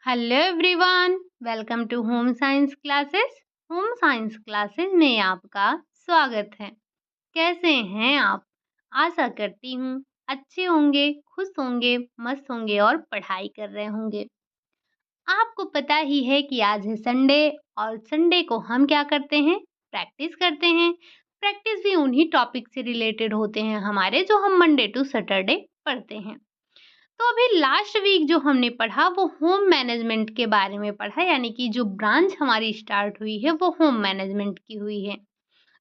Hello everyone, welcome to home science classes. Home science classes में आपका स्वागत है। कैसे हैं आप? आशा करती हूँ अच्छे होंगे, खुश होंगे, मस्त होंगे और पढ़ाई कर रहे होंगे। आपको पता ही है कि आज है संडे और संडे को हम क्या करते हैं? प्रैक्टिस करते हैं। प्रैक्टिस भी उन्हीं टॉपिक से रिलेटेड होते हैं हमारे, जो हम मंडे टू सैटरडे पढ़ते हैं। तो अभी लास्ट वीक जो हमने पढ़ा वो होम मैनेजमेंट के बारे में पढ़ा, यानी कि जो ब्रांच हमारी स्टार्ट हुई है वो होम मैनेजमेंट की हुई है।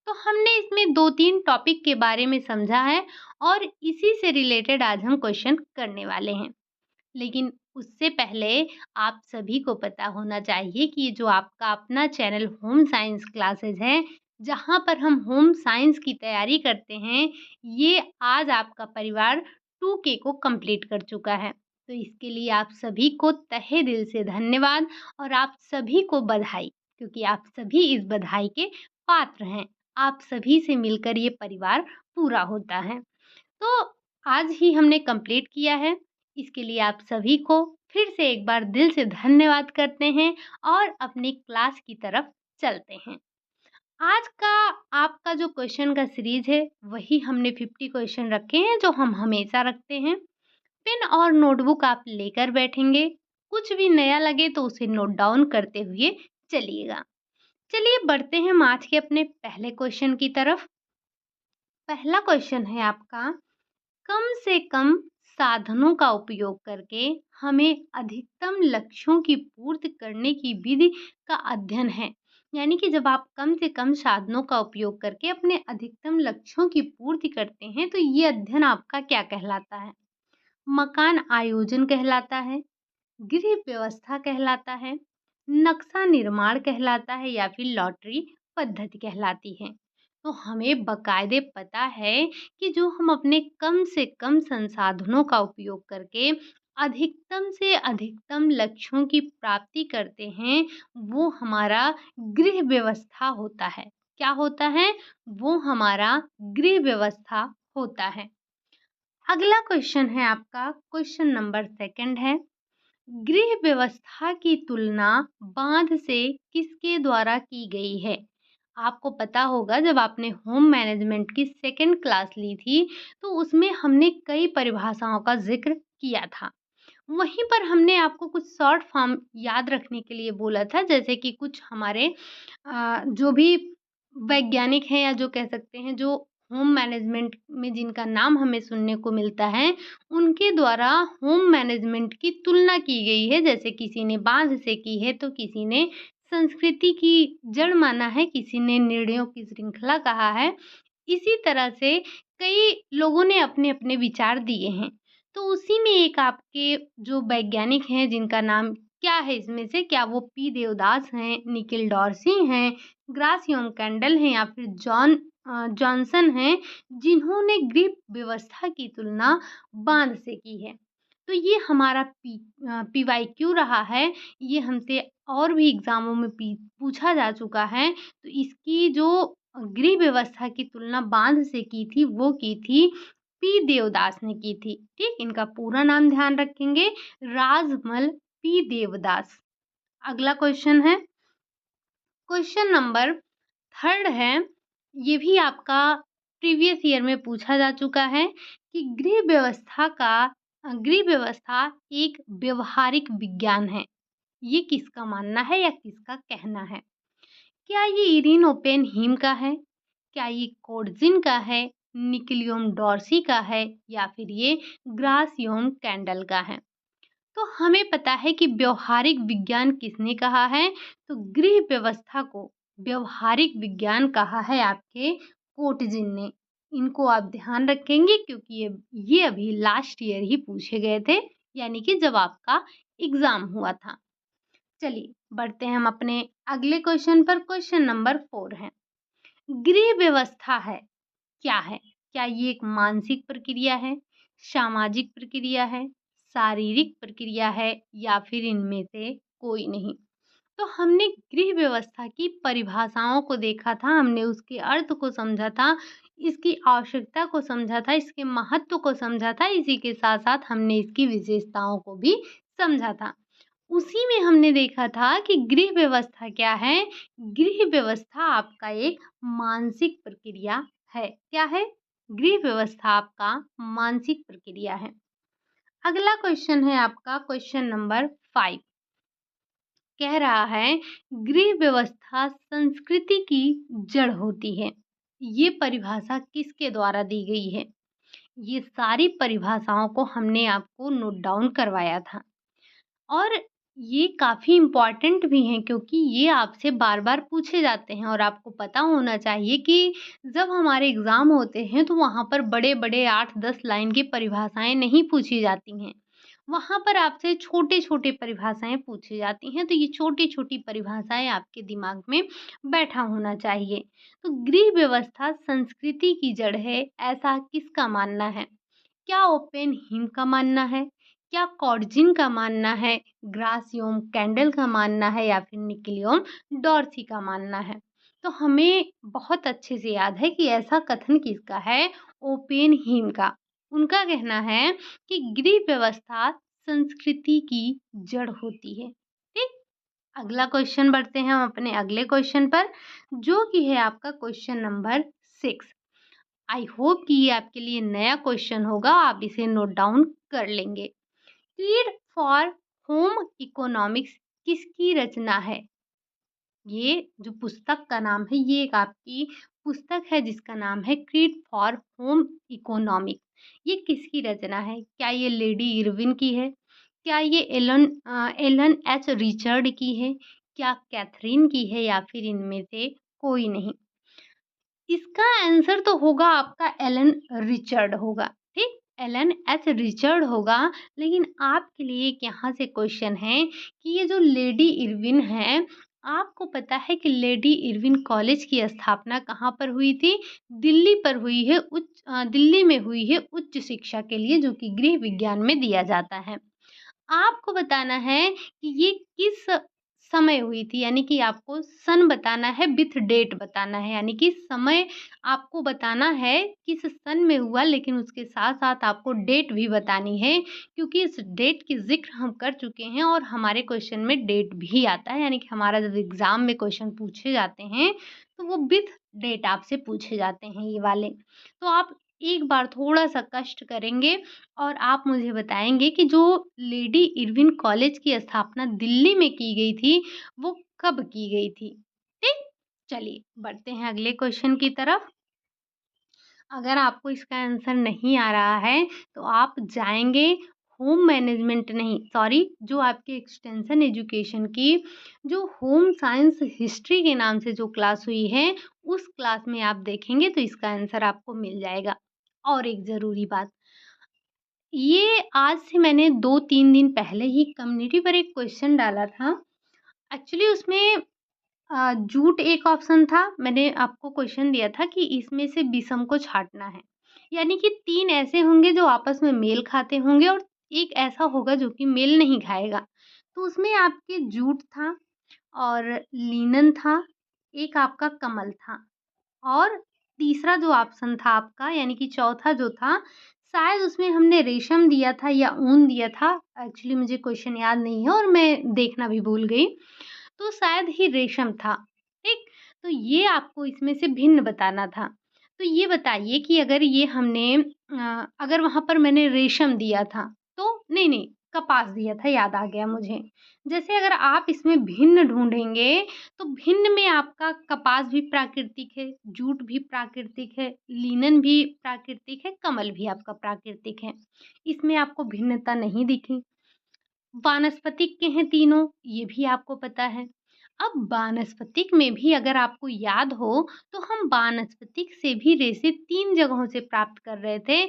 तो हमने इसमें 2-3 टॉपिक के बारे में समझा है और इसी से रिलेटेड आज हम क्वेश्चन करने वाले हैं। लेकिन उससे पहले आप सभी को पता होना चाहिए कि ये जो आपका अपना चैनल होम साइंस क्लासेस है, जहाँ पर हम होम साइंस की तैयारी करते हैं, ये आज आपका परिवार 2K को कंप्लीट कर चुका है। तो इसके लिए आप सभी को तहे दिल से धन्यवाद और आप सभी को बधाई, क्योंकि आप सभी इस बधाई के पात्र हैं। आप सभी से मिलकर ये परिवार पूरा होता है। तो आज ही हमने कंप्लीट किया है। इसके लिए आप सभी को फिर से एक बार दिल से धन्यवाद करते हैं और अपनी क्लास की तरफ चलते हैं। आज का आपका जो क्वेश्चन का सीरीज है, वही हमने 50 क्वेश्चन रखे हैं जो हम हमेशा रखते हैं। पेन और नोटबुक आप लेकर बैठेंगे। कुछ भी नया लगे तो उसे नोट डाउन करते हुए चलिएगा। चलिए बढ़ते हैं हम आज के अपने पहले क्वेश्चन की तरफ। पहला क्वेश्चन है आपका, कम से कम साधनों का उपयोग करके हमें अधिकतम लक्ष्यों की पूर्ति करने की विधि का अध्ययन है। यानी कि जब आप कम से कम साधनों का उपयोग करके अपने अधिकतम लक्ष्यों की पूर्ति करते हैं, तो ये अध्ययन आपका क्या कहलाता है? मकान आयोजन कहलाता है, गृह व्यवस्था कहलाता है, नक्शा निर्माण कहलाता है या फिर लॉटरी पद्धति कहलाती है। तो हमें बकायदे पता है कि जो हम अपने कम से कम संसाधनों का उपयोग करके अधिकतम से अधिकतम लक्ष्यों की प्राप्ति करते हैं, वो हमारा गृह व्यवस्था होता है। क्या होता है? वो हमारा गृह व्यवस्था होता है। अगला क्वेश्चन है आपका, क्वेश्चन नंबर सेकंड है, गृह व्यवस्था की तुलना बांध से किसके द्वारा की गई है? आपको पता होगा जब आपने होम मैनेजमेंट की सेकंड क्लास ली थी, तो उसमें हमने कई परिभाषाओं का ज़िक्र किया था। वहीं पर हमने आपको कुछ शॉर्ट फॉर्म याद रखने के लिए बोला था, जैसे कि कुछ हमारे जो भी वैज्ञानिक हैं या जो कह सकते हैं जो होम मैनेजमेंट में जिनका नाम हमें सुनने को मिलता है, उनके द्वारा होम मैनेजमेंट की तुलना की गई है। जैसे किसी ने बाँध से की है, तो किसी ने संस्कृति की जड़ माना है, किसी ने निर्णयों की श्रृंखला कहा है। इसी तरह से कई लोगों ने अपने-अपने विचार दिए हैं। तो उसी में एक आपके जो वैज्ञानिक हैं जिनका नाम क्या है इसमें से? क्या वो पी देवदास हैं, निकिल डॉर्सी हैं, ग्रासियम कैंडल हैं या फिर जॉनसन हैं, जिन्होंने गृह व्यवस्था की तुलना बाँध से की है। तो ये हमारा पीवाईक्यू रहा है, ये हमसे और भी एग्ज़ामों में पूछा जा चुका है। तो इसकी जो गृह व्यवस्था की तुलना बाँध से की थी, वो की थी पी देवदास ने की थी। ठीक? इनका पूरा नाम ध्यान रखेंगे, राजमल पी देवदास। अगला क्वेश्चन है, क्वेश्चन नंबर थर्ड है, ये भी आपका प्रीवियस ईयर में पूछा जा चुका है कि गृह व्यवस्था एक व्यवहारिक विज्ञान है। ये किसका मानना है या किसका कहना है? क्या ये इरिन ओपेनहीम का है? क्या ये कोर्टज़िन का है, निकोलियम डॉर्सी का है या फिर ये ग्रासियम कैंडल का है? तो हमें पता है कि व्यवहारिक विज्ञान किसने कहा है? तो गृह व्यवस्था को व्यवहारिक विज्ञान कहा है आपके कोर्टज़िन ने। इनको आप ध्यान रखेंगे क्योंकि ये अभी लास्ट ईयर ही पूछे गए थे, यानी कि जब आपका एग्ज़ाम हुआ था। चलिए बढ़ते हैं हम अपने अगले क्वेश्चन पर। क्वेश्चन नंबर 4 है, गृह व्यवस्था है क्या है? क्या ये एक मानसिक प्रक्रिया है, सामाजिक प्रक्रिया है, शारीरिक प्रक्रिया है या फिर इनमें से कोई नहीं? तो हमने गृह व्यवस्था की परिभाषाओं को देखा था, हमने उसके अर्थ को समझा था, इसकी आवश्यकता को समझा था, इसके महत्व को समझा था, इसी के साथ-साथ हमने इसकी विशेषताओं को भी समझा था। उसी में हमने देखा था कि गृह व्यवस्था क्या है? गृह व्यवस्था आपका एक मानसिक प्रक्रिया है। क्या है? गृह व्यवस्था आपका मानसिक प्रक्रिया है। अगला क्वेश्चन है आपका क्वेश्चन नंबर 5। कह रहा है गृह व्यवस्था संस्कृति की जड़ होती है। ये परिभाषा किसके द्वारा दी गई है? ये सारी परिभाषाओं को हमने आपको नोट डाउन करवाया था और ये काफ़ी इम्पोर्टेंट भी हैं क्योंकि ये आपसे बार-बार पूछे जाते हैं और आपको पता होना चाहिए कि जब हमारे एग्ज़ाम होते हैं तो वहाँ पर बड़े-बड़े 8-10 लाइन की परिभाषाएँ नहीं पूछी जाती हैं। वहाँ पर आपसे छोटे-छोटे परिभाषाएँ पूछी जाती हैं, तो ये छोटी-छोटी परिभाषाएँ आपके दिमाग में बैठा होना चाहिए। तो गृह व्यवस्था संस्कृति की जड़ है, ऐसा किसका मानना है? क्या ओपेनहीम का मानना है? क्या कॉर्जिन का मानना है? ग्रासियोम कैंडल का मानना है या फिर निकोलियन डॉर्सी का मानना है? तो हमें बहुत अच्छे से याद है कि ऐसा कथन किसका है? ओपेनहीम का। उनका कहना है कि गृह व्यवस्था संस्कृति की जड़ होती है। ठीक? अगला क्वेश्चन बढ़ते हैं हम अपने अगले क्वेश्चन पर, जो कि है आपका क्वेश्चन नंबर 6। आई होप कि ये आपके लिए नया क्वेश्चन होगा, आप इसे नोट डाउन कर लेंगे। क्रीड फॉर होम इकोनॉमिक्स किसकी रचना है? ये जो पुस्तक का नाम है, ये एक आपकी पुस्तक है जिसका नाम है क्रीड फॉर होम इकोनॉमिक्स। ये किसकी रचना है? क्या ये लेडी इरविन की है? क्या ये एलन एच रिचर्ड की है? क्या कैथरीन की है या फिर इनमें से कोई नहीं? इसका आंसर तो होगा आपका एलन रिचर्ड होगा, ठीक? एलन एच रिचर्ड होगा, लेकिन आपके लिए एक यहाँ से क्वेश्चन है कि ये जो लेडी इरविन है, आपको पता है कि लेडी इरविन कॉलेज की स्थापना कहाँ पर हुई थी? दिल्ली पर हुई है, दिल्ली में हुई है उच्च शिक्षा के लिए, जो कि गृह विज्ञान में दिया जाता है। आपको बताना है कि ये किस समय हुई थी, यानी कि आपको सन बताना है, विथ डेट बताना है, यानी कि समय आपको बताना है किस सन में हुआ, लेकिन उसके साथ-साथ आपको डेट भी बतानी है क्योंकि इस डेट की ज़िक्र हम कर चुके हैं और हमारे क्वेश्चन में डेट भी आता है, यानी कि हमारा जब एग्ज़ाम में क्वेश्चन पूछे जाते हैं, तो वो विथ डेट आपसे पूछे जाते हैं ये वाले। तो आप एक बार थोड़ा-सा कष्ट करेंगे और आप मुझे बताएँगे कि जो लेडी इरविन कॉलेज की स्थापना दिल्ली में की गई थी, वो कब की गई थी? ठीक? चलिए बढ़ते हैं अगले क्वेश्चन की तरफ। अगर आपको इसका आंसर नहीं आ रहा है, तो आप जाएँगे होम मैनेजमेंट नहीं सॉरी जो आपके एक्सटेंशन एजुकेशन की जो होम साइंस हिस्ट्री के नाम से जो क्लास हुई है, उस क्लास में आप देखेंगे तो इसका आंसर आपको मिल जाएगा। और एक ज़रूरी बात, ये आज से मैंने 2-3 दिन पहले ही कम्युनिटी पर एक क्वेश्चन डाला था। एक्चुअली उसमें जूट एक ऑप्शन था। मैंने आपको क्वेश्चन दिया था कि इसमें से विषम को छाँटना है। यानी कि 3 ऐसे होंगे जो आपस में मेल खाते होंगे और एक ऐसा होगा जो कि मेल नहीं खाएगा। तो उसमें आपके जूट था और लिनन था, एक आपका कमल था। और तीसरा जो ऑप्शन था आपका यानी कि चौथा जो था, शायद उसमें हमने रेशम दिया था या ऊन दिया था। एक्चुअली मुझे क्वेश्चन याद नहीं है और मैं देखना भी भूल गई। तो शायद ही रेशम था, ठीक? तो ये आपको इसमें से भिन्न बताना था। तो ये बताइए कि अगर ये हमने अगर वहाँ पर मैंने रेशम दिया था, तो नहीं, कपास दिया था, याद आ गया मुझे। जैसे अगर आप इसमें भिन्न ढूँढेंगे तो भिन्न में आपका कपास भी प्राकृतिक है, जूट भी प्राकृतिक है, लिनन भी प्राकृतिक है, कमल भी आपका प्राकृतिक है। इसमें आपको भिन्नता नहीं दिखी। वानस्पतिक के हैं तीनों, ये भी आपको पता है। अब वानस्पतिक में भी अगर आपको याद हो, तो हम वानस्पतिक से भी रेशे 3 जगहों से प्राप्त कर रहे थे।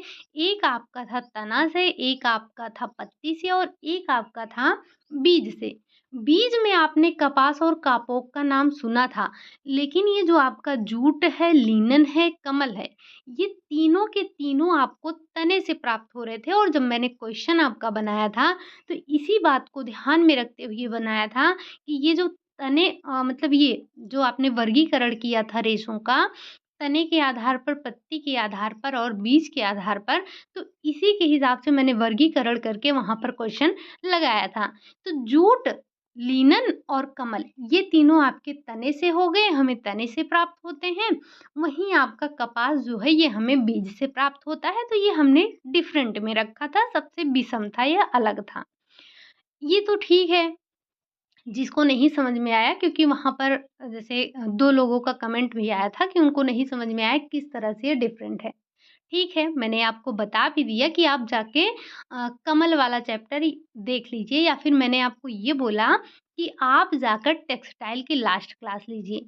एक आपका था तना से, एक आपका था पत्ती से और एक आपका था बीज से। बीज में आपने कपास और कापोक का नाम सुना था, लेकिन ये जो आपका जूट है, लिनन है, कमल है, ये तीनों के तीनों आपको तने से प्राप्त हो रहे थे और जब मैंने क्वेश्चन आपका बनाया था, तो इसी बात को ध्यान में रखते हुए बनाया था कि ये जो तने मतलब ये जो आपने वर्गीकरण किया था रेशों का, तने के आधार पर, पत्ती के आधार पर और बीज के आधार पर। तो इसी के हिसाब से मैंने वर्गीकरण करके वहाँ पर क्वेश्चन लगाया था। तो जूट, लिनन और कमल ये तीनों आपके तने से हो गए, हमें तने से प्राप्त होते हैं। वहीं आपका कपास जो है ये हमें बीज से प्राप्त होता है। तो ये हमने डिफरेंट में रखा था, सबसे विषम था, यह अलग था। ये तो ठीक है, जिसको नहीं समझ में आया, क्योंकि वहाँ पर जैसे 2 लोगों का कमेंट भी आया था कि उनको नहीं समझ में आया किस तरह से ये डिफरेंट है। ठीक है, मैंने आपको बता भी दिया कि आप जाके कमल वाला चैप्टर ही देख लीजिए, या फिर मैंने आपको ये बोला कि आप जाकर टेक्सटाइल की लास्ट क्लास लीजिए।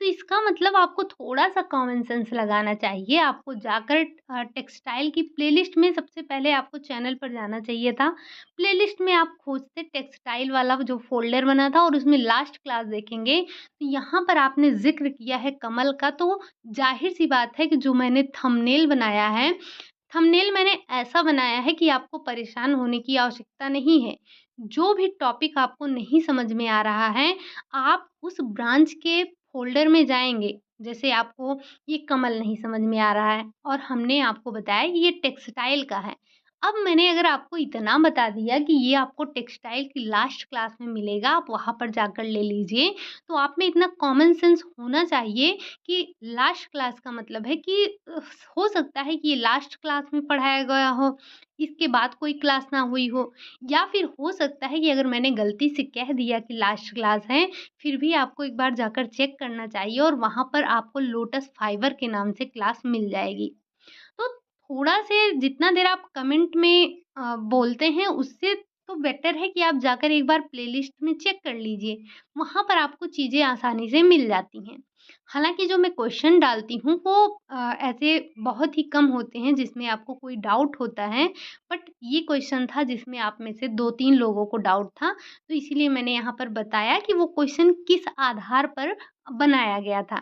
तो इसका मतलब आपको थोड़ा-सा कॉमन सेंस लगाना चाहिए। आपको जाकर टेक्सटाइल की प्लेलिस्ट में सबसे पहले आपको चैनल पर जाना चाहिए था। प्लेलिस्ट में आप खोजते टेक्सटाइल वाला जो फ़ोल्डर बना था और उसमें लास्ट क्लास देखेंगे, तो यहाँ पर आपने ज़िक्र किया है कमल का, तो ज़ाहिर-सी बात है कि जो मैंने थंबनेल बनाया है, थंबनेल मैंने ऐसा बनाया है कि आपको परेशान होने की आवश्यकता नहीं है। जो भी टॉपिक आपको नहीं समझ में आ रहा है, आप उस ब्रांच के फ़ोल्डर में जाएँगे। जैसे आपको ये कमल नहीं समझ में आ रहा है और हमने आपको बताया कि ये टेक्सटाइल का है। अब मैंने अगर आपको इतना बता दिया कि ये आपको टेक्सटाइल की लास्ट क्लास में मिलेगा, आप वहाँ पर जाकर ले लीजिए, तो आप में इतना कॉमन सेंस होना चाहिए कि लास्ट क्लास का मतलब है कि हो सकता है कि ये लास्ट क्लास में पढ़ाया गया हो, इसके बाद कोई क्लास ना हुई हो, या फिर हो सकता है कि अगर मैंने गलती से कह दिया कि लास्ट क्लास है, फिर भी आपको एक बार जाकर चेक करना चाहिए और वहाँ पर आपको लोटस फाइबर के नाम से क्लास मिल जाएगी। तो थोड़ा से जितना देर आप कमेंट में बोलते हैं, उससे तो बेटर है कि आप जाकर एक बार प्लेलिस्ट में चेक कर लीजिए। वहाँ पर आपको चीज़ें आसानी से मिल जाती हैं। हालाँकि जो मैं क्वेश्चन डालती हूँ वो ऐसे बहुत ही कम होते हैं जिसमें आपको कोई डाउट होता है। बट ये क्वेश्चन था जिसमें आप में से 2-3 लोगों को डाउट था। तो इसीलिए मैंने यहाँ पर बताया कि वो क्वेश्चन किस आधार पर बनाया गया था।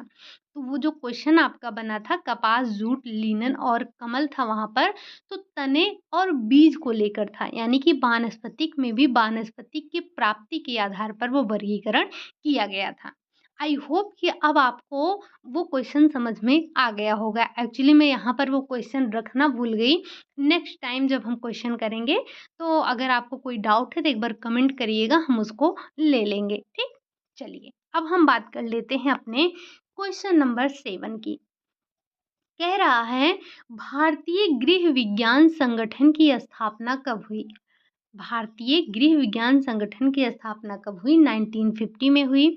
तो वो जो क्वेश्चन आपका बना था कपास, जूट, लिनन और कमल था वहाँ पर, तो तने और बीज को लेकर था। यानी कि वानस्पतिक में भी वानस्पतिक की प्राप्ति के आधार पर वो वर्गीकरण किया गया था। आई होप कि अब आपको वो क्वेश्चन समझ में आ गया होगा। एक्चुअली मैं यहाँ पर वो क्वेश्चन रखना भूल गई। नेक्स्ट टाइम जब हम क्वेश्चन करेंगे, तो अगर आपको कोई डाउट है तो एक बार कमेंट करिएगा, हम उसको ले लेंगे। ठीक? चलिए, अब हम बात कर लेते हैं अपने क्वेश्चन नंबर 7 की। कह रहा है भारतीय गृह विज्ञान संगठन की स्थापना कब हुई? भारतीय गृह विज्ञान संगठन की स्थापना कब हुई? 1950 में हुई,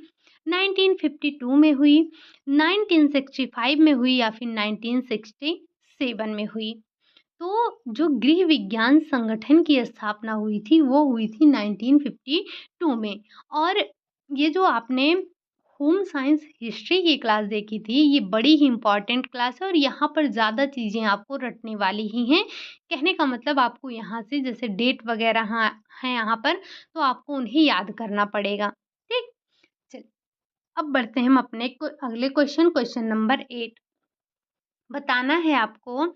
1952 में हुई, 1965 में हुई या फिर 1967 में हुई। तो जो गृह विज्ञान संगठन की स्थापना हुई थी वो हुई थी 1952 में। और ये जो आपने होम साइंस हिस्ट्री की क्लास देखी थी, ये बड़ी ही इम्पोर्टेंट क्लास है और यहाँ पर ज़्यादा चीज़ें आपको रटने वाली ही हैं। कहने का मतलब आपको यहाँ से जैसे डेट वगैरह हाँ हैं यहाँ पर, तो आपको उन्हें याद करना पड़ेगा। ठीक? चलिए, अब बढ़ते हैं हम अपने अगले क्वेश्चन नंबर 8। बताना है आपको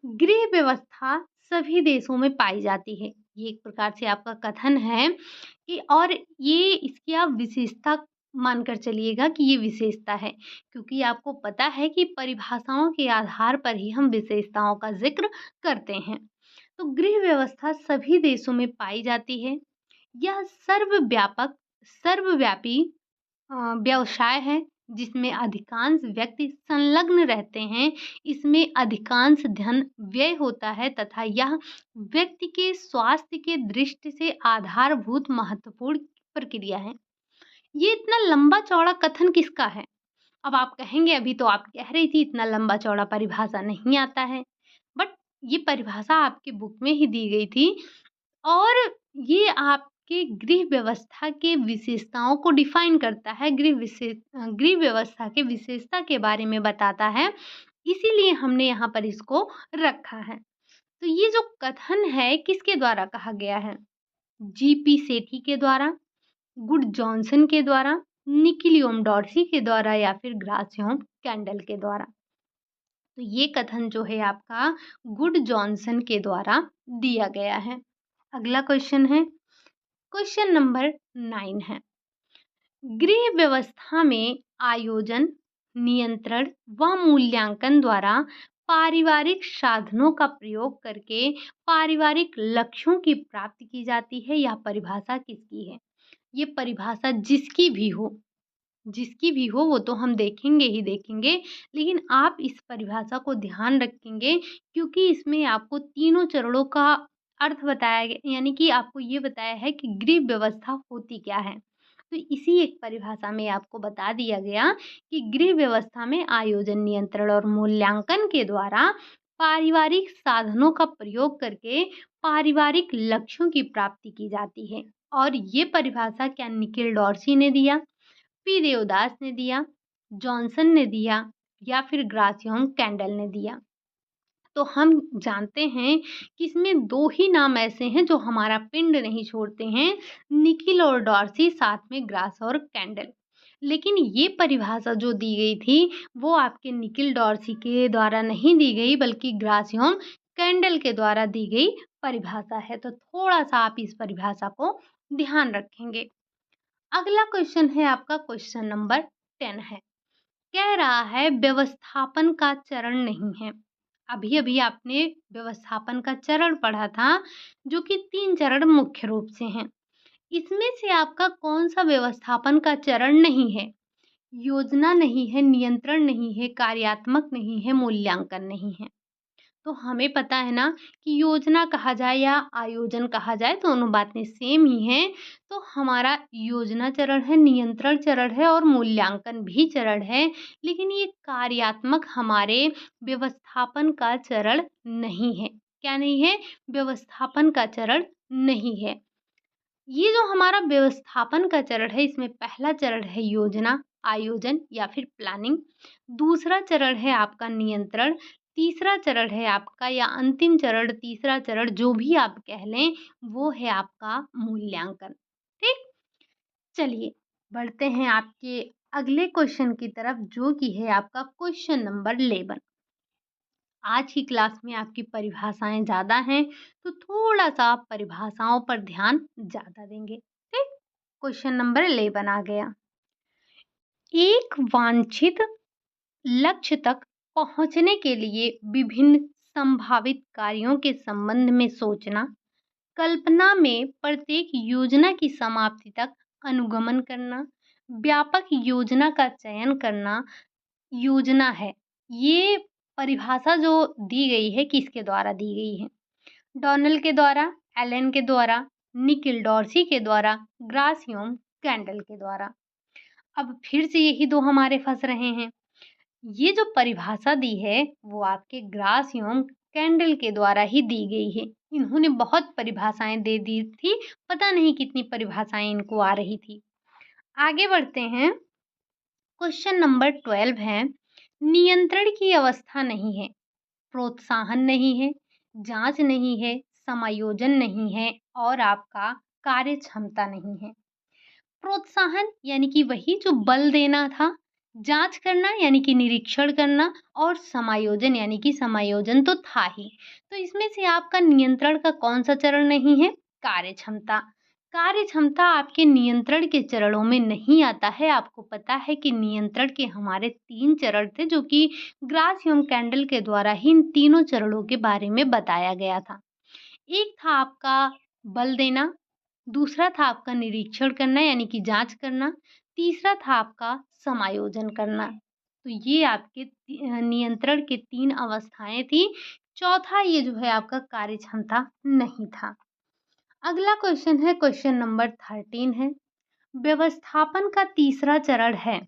गृह व्यवस्था सभी देशों में पाई जाती है। ये एक प्रकार से आपका कथन है कि और ये इसकी आप विशेषता मानकर चलिएगा कि ये विशेषता है, क्योंकि आपको पता है कि परिभाषाओं के आधार पर ही हम विशेषताओं का ज़िक्र करते हैं। तो गृह व्यवस्था सभी देशों में पाई जाती है। यह सर्वव्यापक, सर्वव्यापी व्यवसाय है जिसमें अधिकांश व्यक्ति संलग्न रहते हैं। इसमें अधिकांश धन व्यय होता है तथा यह व्यक्ति के स्वास्थ्य के दृष्टि से आधारभूत महत्वपूर्ण प्रक्रिया है। ये इतना लंबा चौड़ा कथन किसका है? अब आप कहेंगे अभी तो आप कह रही थी इतना लंबा चौड़ा परिभाषा नहीं आता है। बट ये परिभाषा आपकी बुक में ही दी गई थी और ये आपके गृह व्यवस्था के विशेषताओं को डिफाइन करता है, गृह व्यवस्था के विशेषता के बारे में बताता है, इसीलिए हमने यहाँ पर इसको रखा है। तो ये जो कथन है किसके द्वारा कहा गया है? जीपी सेठी के द्वारा, गुड जॉनसन के द्वारा, निकिलियम डॉर्सी के द्वारा या फिर ग्रासियम कैंडल के द्वारा। तो ये कथन जो है आपका गुड जॉनसन के द्वारा दिया गया है। अगला क्वेश्चन है, क्वेश्चन नंबर 9 है। गृह व्यवस्था में आयोजन, नियंत्रण व मूल्यांकन द्वारा पारिवारिक साधनों का प्रयोग करके पारिवारिक लक्ष्यों की प्राप्ति की जाती है। यह परिभाषा किसकी है? ये परिभाषा जिसकी भी हो वो तो हम देखेंगे ही देखेंगे, लेकिन आप इस परिभाषा को ध्यान रखेंगे क्योंकि इसमें आपको तीनों चरणों का अर्थ बताया गया, यानी कि आपको ये बताया है कि गृह व्यवस्था होती क्या है। तो इसी एक परिभाषा में आपको बता दिया गया कि गृह व्यवस्था में आयोजन, नियंत्रण और मूल्यांकन के द्वारा पारिवारिक साधनों का प्रयोग करके पारिवारिक लक्ष्यों की प्राप्ति की जाती है। और ये परिभाषा क्या निखिल डॉर्सी ने दिया, पी देवदास ने दिया, जॉनसन ने दिया या फिर ग्रासियम कैंडल ने दिया? तो हम जानते हैं कि इसमें 2 ही नाम ऐसे हैं जो हमारा पिंड नहीं छोड़ते हैं, निखिल और डॉर्सी, साथ में ग्रास और कैंडल। लेकिन ये परिभाषा जो दी गई थी, वो आपके निखिल डॉर्सी के द्वारा नहीं दी गई बल्कि ग्रासियम कैंडल के द्वारा दी गई परिभाषा है। तो थोड़ा-सा आप इस परिभाषा को ध्यान रखेंगे। अगला क्वेश्चन है आपका क्वेश्चन नंबर 10 है। कह रहा है व्यवस्थापन का चरण नहीं है। अभी-अभी आपने व्यवस्थापन का चरण पढ़ा था, जो कि 3 चरण मुख्य रूप से हैं। इसमें से आपका कौन-सा व्यवस्थापन का चरण नहीं है? योजना नहीं है, नियंत्रण नहीं है, कार्यात्मक नहीं है, मूल्यांकन नहीं है। तो हमें पता है ना कि योजना कहा जाए या आयोजन कहा जाए, दोनों बातें सेम ही हैं। तो हमारा योजना चरण है, नियंत्रण चरण है और मूल्यांकन भी चरण है, लेकिन ये कार्यात्मक हमारे व्यवस्थापन का चरण नहीं है। क्या नहीं है? व्यवस्थापन का चरण नहीं है। ये जो हमारा व्यवस्थापन का चरण है, इसमें पहला चरण है योजना, आयोजन या फिर प्लानिंग। दूसरा चरण है आपका नियंत्रण, तीसरा चरण है आपका या अंतिम चरण, तीसरा चरण जो भी आप कह लें, वो है आपका मूल्यांकन। ठीक? चलिए, बढ़ते हैं आपके अगले क्वेश्चन की तरफ, जो कि है आपका क्वेश्चन नंबर 11। आज की क्लास में आपकी परिभाषाएं ज़्यादा हैं, तो थोड़ा-सा आप परिभाषाओं पर ध्यान ज़्यादा देंगे। ठीक? क्वेश्चन नंबर 11 आ गया। एक वांछित लक्ष्य तक पहुंचने के लिए विभिन्न संभावित कार्यों के संबंध में सोचना, कल्पना में प्रत्येक योजना की समाप्ति तक अनुगमन करना, व्यापक योजना का चयन करना योजना है। ये परिभाषा जो दी गई है, किसके द्वारा दी गई है? डॉनल के द्वारा, एलन के द्वारा, निकिल डॉर्सी के द्वारा, ग्रासियम कैंडल के द्वारा। अब फिर से यही 2 हमारे फँस रहे हैं। ये जो परिभाषा दी है, वो आपके ग्रासियम कैंडल के द्वारा ही दी गई है। इन्होंने बहुत परिभाषाएँ दे दी थी, पता नहीं कितनी परिभाषाएँ इनको आ रही थी। आगे बढ़ते हैं। क्वेश्चन नंबर 12 है, नियंत्रण की अवस्था नहीं है, प्रोत्साहन नहीं है, जाँच नहीं है, समायोजन नहीं है और आपका कार्य क्षमता नहीं है। प्रोत्साहन यानी कि वही जो बल देना था, जाँच करना यानी कि निरीक्षण करना और समायोजन यानी कि समायोजन तो था ही। तो इसमें से आपका नियंत्रण का कौन-सा चरण नहीं है? कार्यक्षमता। कार्यक्षमता आपके नियंत्रण के चरणों में नहीं आता है। आपको पता है कि नियंत्रण के हमारे 3 चरण थे, जो कि ग्रासियम कैंडल के द्वारा ही इन तीनों चरणों के बारे में बताया गया था। एक था आपका बल देना, दूसरा था आपका निरीक्षण करना यानी कि जाँच करना, तीसरा था आपका समायोजन करना। तो ये आपके नियंत्रण के 3 अवस्थाएँ थी। चौथा ये जो है आपका कार्यक्षमता नहीं था। अगला क्वेश्चन है, क्वेश्चन नंबर 13 है। व्यवस्थापन का तीसरा चरण है।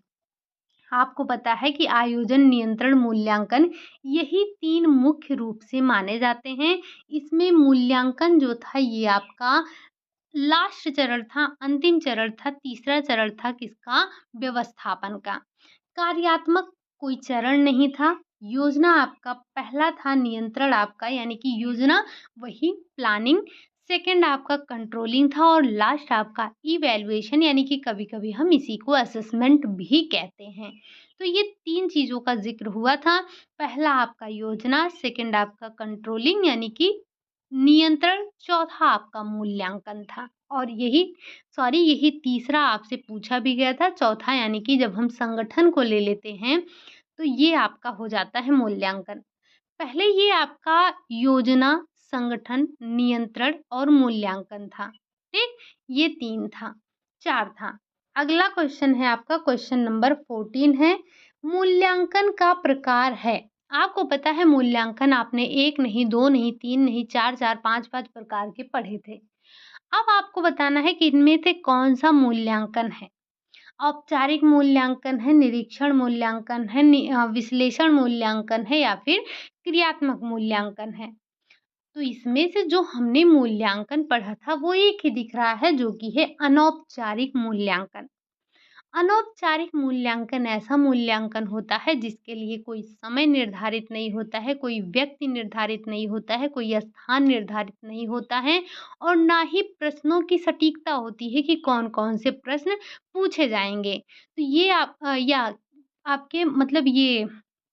आपको पता है कि आयोजन, नियंत्रण, मूल्यांकन यही 3 मुख्य रूप से माने जाते हैं। इसमें मूल्यांकन जो था ये आपका लास्ट चरण था, अंतिम चरण था, तीसरा चरण था किसका? व्यवस्थापन का। कार्यात्मक कोई चरण नहीं था। योजना आपका पहला था, नियंत्रण आपका यानी कि योजना वही प्लानिंग, सेकंड आपका कंट्रोलिंग था और लास्ट आपका इवैल्यूएशन यानी कि कभी-कभी हम इसी को असेसमेंट भी कहते हैं। तो ये 3 चीज़ों का ज़िक्र हुआ था। पहला आपका योजना, सेकंड आपका कंट्रोलिंग यानी कि नियंत्रण, चौथा आपका मूल्यांकन था और यही तीसरा आपसे पूछा भी गया था। चौथा यानी कि जब हम संगठन को ले लेते हैं, तो ये आपका हो जाता है मूल्यांकन। पहले ये आपका योजना, संगठन, नियंत्रण और मूल्यांकन था, ठीक? ये 3 था, 4 था। अगला क्वेश्चन है आपका क्वेश्चन नंबर 14 है, मूल्यांकन का प्रकार है। आपको पता है मूल्यांकन आपने 1 नहीं, 2 नहीं, 3 नहीं, 4-4, 5-5 प्रकार के पढ़े थे। अब आपको बताना है कि इनमें से कौन-सा मूल्यांकन है। औपचारिक मूल्यांकन है, निरीक्षण मूल्यांकन है, विश्लेषण मूल्यांकन है या फिर क्रियात्मक मूल्यांकन है। तो इसमें से जो हमने मूल्यांकन पढ़ा था वो एक ही दिख रहा है जो कि है अनौपचारिक मूल्यांकन। अनौपचारिक मूल्यांकन ऐसा मूल्यांकन होता है जिसके लिए कोई समय निर्धारित नहीं होता है, कोई व्यक्ति निर्धारित नहीं होता है, कोई स्थान निर्धारित नहीं होता है और ना ही प्रश्नों की सटीकता होती है कि कौन-कौन से प्रश्न पूछे जाएँगे। तो ये या आपके मतलब ये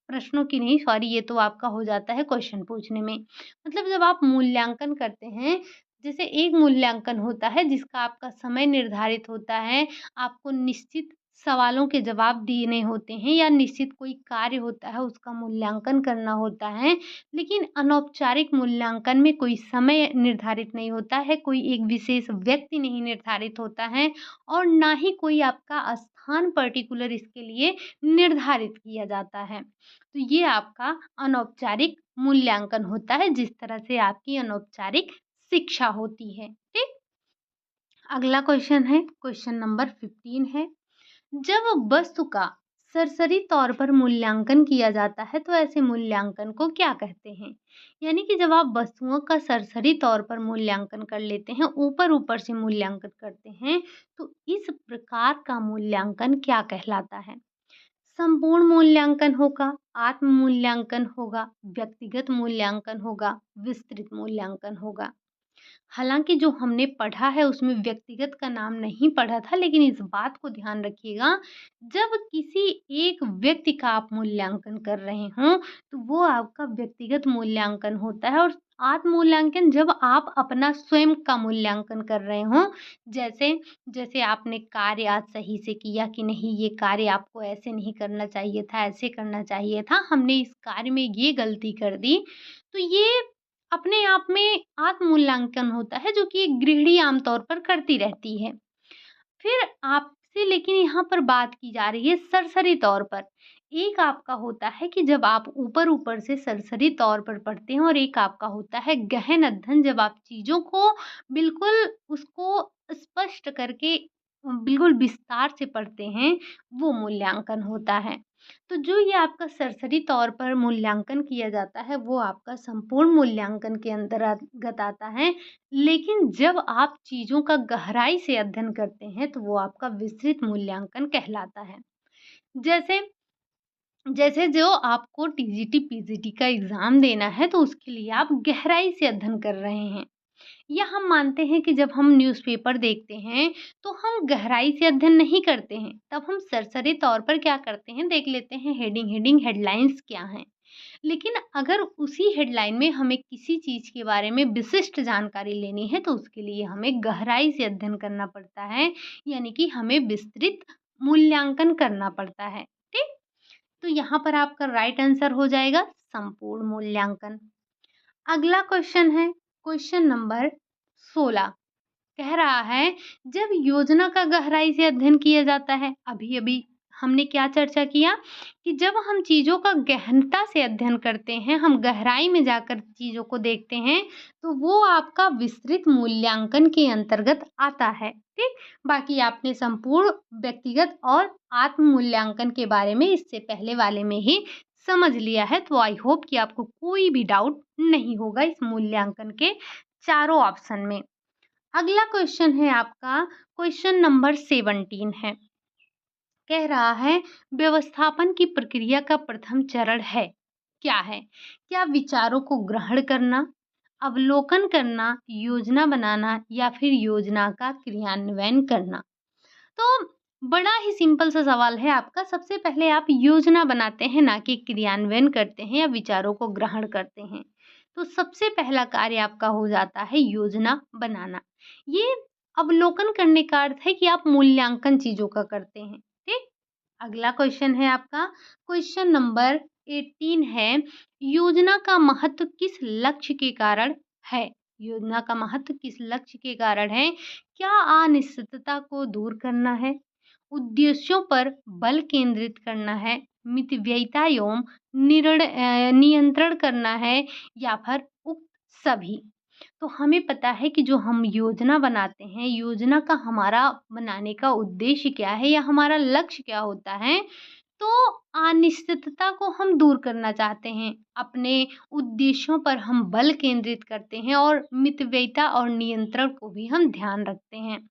प्रश्नों की नहीं, सॉरी, ये तो आपका हो जाता है क्वेश्चन पूछने में। मतलब जब आप मूल्यांकन करते हैं, जैसे एक मूल्यांकन होता है जिसका आपका समय निर्धारित होता है, आपको निश्चित सवालों के जवाब देने होते हैं या निश्चित कोई कार्य होता है उसका मूल्यांकन करना होता है। लेकिन अनौपचारिक मूल्यांकन में कोई समय निर्धारित नहीं होता है, कोई एक विशेष व्यक्ति नहीं निर्धारित होता है और ना ही कोई आपका स्थान पर्टिकुलर इसके लिए निर्धारित किया जाता है। तो ये आपका अनौपचारिक मूल्यांकन होता है, जिस तरह से आपकी अनौपचारिक शिक्षा होती है, ठीक? अगला क्वेश्चन है, क्वेश्चन नंबर 15 है, जब वस्तु का सरसरी तौर पर मूल्यांकन किया जाता है तो ऐसे मूल्यांकन को क्या कहते हैं? यानी कि जब आप वस्तुओं का सरसरी तौर पर मूल्यांकन कर लेते हैं, ऊपर-ऊपर से मूल्यांकन करते हैं, तो इस प्रकार का मूल्यांकन क्या कहलाता है? संपूर्ण मूल्यांकन होगा, आत्म मूल्यांकन होगा, व्यक्तिगत मूल्यांकन होगा, विस्तृत मूल्यांकन होगा। हालाँकि जो हमने पढ़ा है उसमें व्यक्तिगत का नाम नहीं पढ़ा था, लेकिन इस बात को ध्यान रखिएगा, जब किसी एक व्यक्ति का आप मूल्यांकन कर रहे हों, तो वो आपका व्यक्तिगत मूल्यांकन होता है और आत्म मूल्यांकन जब आप अपना स्वयं का मूल्यांकन कर रहे हों, जैसे जैसे आपने कार्य आज सही से किया कि नहीं, ये कार्य आपको ऐसे नहीं करना चाहिए था, ऐसे करना चाहिए था, हमने इस कार्य में ये गलती कर दी, तो ये अपने आप में आत्म-मूल्यांकन होता है जो कि एक गृहिणी आम तौर पर करती रहती है। फिर आपसे लेकिन यहाँ पर बात की जा रही है सरसरी तौर पर। एक आपका होता है कि जब आप ऊपर-ऊपर से सरसरी तौर पर पढ़ते हैं और एक आपका होता है गहन अध्ययन, जब आप चीज़ों को बिल्कुल उसको स्पष्ट करके बिल्कुल विस्तार से पढ़ते हैं, वो मूल्यांकन होता है। तो जो ये आपका सरसरी तौर पर मूल्यांकन किया जाता है, वो आपका संपूर्ण मूल्यांकन के अंतर्गत आता है। लेकिन जब आप चीज़ों का गहराई से अध्ययन करते हैं, तो वो आपका विस्तृत मूल्यांकन कहलाता है। जैसे जैसे जो आपको टीजीटी, पीजीटी का एग्ज़ाम देना है, तो उसके लिए आप गहराई से अध्ययन कर रहे हैं। या हम मानते हैं कि जब हम न्यूज़पेपर देखते हैं, तो हम गहराई से अध्ययन नहीं करते हैं। तब हम सरसरी तौर पर क्या करते हैं, देख लेते हैं हेडिंग हेडलाइन्स क्या हैं। लेकिन अगर उसी हेडलाइन में हमें किसी चीज़ के बारे में विशिष्ट जानकारी लेनी है, तो उसके लिए हमें गहराई से अध्ययन करना पड़ता है, यानी कि हमें विस्तृत मूल्यांकन करना पड़ता है, ठीक? तो यहाँ पर आपका राइट आंसर हो जाएगा संपूर्ण मूल्यांकन। अगला क्वेश्चन है, क्वेश्चन नंबर 16, कह रहा है, जब योजना का गहराई से अध्ययन किया जाता है, अभी-अभी हमने क्या चर्चा किया कि जब हम चीज़ों का गहनता से अध्ययन करते हैं, हम गहराई में जाकर चीज़ों को देखते हैं, तो वो आपका विस्तृत मूल्यांकन के अंतर्गत आता है, ठीक? बाकी आपने संपूर्ण, व्यक्तिगत और आत्म मूल्यांकन के बारे में इससे पहले वाले में ही समझ लिया है, तो आई होप कि आपको कोई भी डाउट नहीं होगा इस मूल्यांकन के चारों ऑप्शन में। अगला क्वेश्चन है आपका क्वेश्चन नंबर 17 है, कह रहा है, व्यवस्थापन की प्रक्रिया का प्रथम चरण है, क्या है? क्या विचारों को ग्रहण करना, अवलोकन करना, योजना बनाना या फिर योजना का क्रियान्वयन करना? तो बड़ा ही सिंपल सा सवाल है आपका। सबसे पहले आप योजना बनाते हैं, ना कि क्रियान्वयन करते हैं या विचारों को ग्रहण करते हैं। तो सबसे पहला कार्य आपका हो जाता है योजना बनाना। ये अवलोकन करने का अर्थ है कि आप मूल्यांकन चीज़ों का करते हैं, ठीक? अगला क्वेश्चन है आपका, क्वेश्चन नंबर 18 है, योजना का महत्व किस लक्ष्य के कारण है? योजना का महत्व किस लक्ष्य के कारण है? क्या अनिश्चितता को दूर करना है? उद्देश्यों पर बल केंद्रित करना है? मितव्ययिता एवं नियंत्रण करना है या फिर उक्त सभी? तो हमें पता है कि जो हम योजना बनाते हैं, योजना का हमारा बनाने का उद्देश्य क्या है या हमारा लक्ष्य क्या होता है, तो अनिश्चितता को हम दूर करना चाहते हैं। अपने उद्देश्यों पर हम बल केंद्रित करते हैं और मितव्ययिता और नियंत्रण को भी हम ध्यान रखते हैं।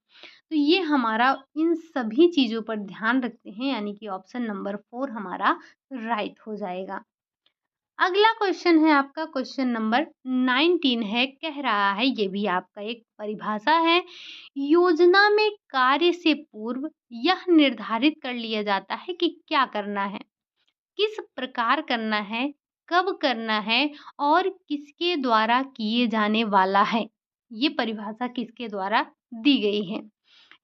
तो ये हमारा इन सभी चीज़ों पर ध्यान रखते हैं, यानी कि ऑप्शन नंबर 4 हमारा राइट हो जाएगा। अगला क्वेश्चन है आपका, क्वेश्चन नंबर 19 है, कह रहा है, ये भी आपका एक परिभाषा है, योजना में कार्य से पूर्व यह निर्धारित कर लिया जाता है कि क्या करना है, किस प्रकार करना है, कब करना है और किसके द्वारा किए जाने वाला है। ये परिभाषा किसके द्वारा दी गई है?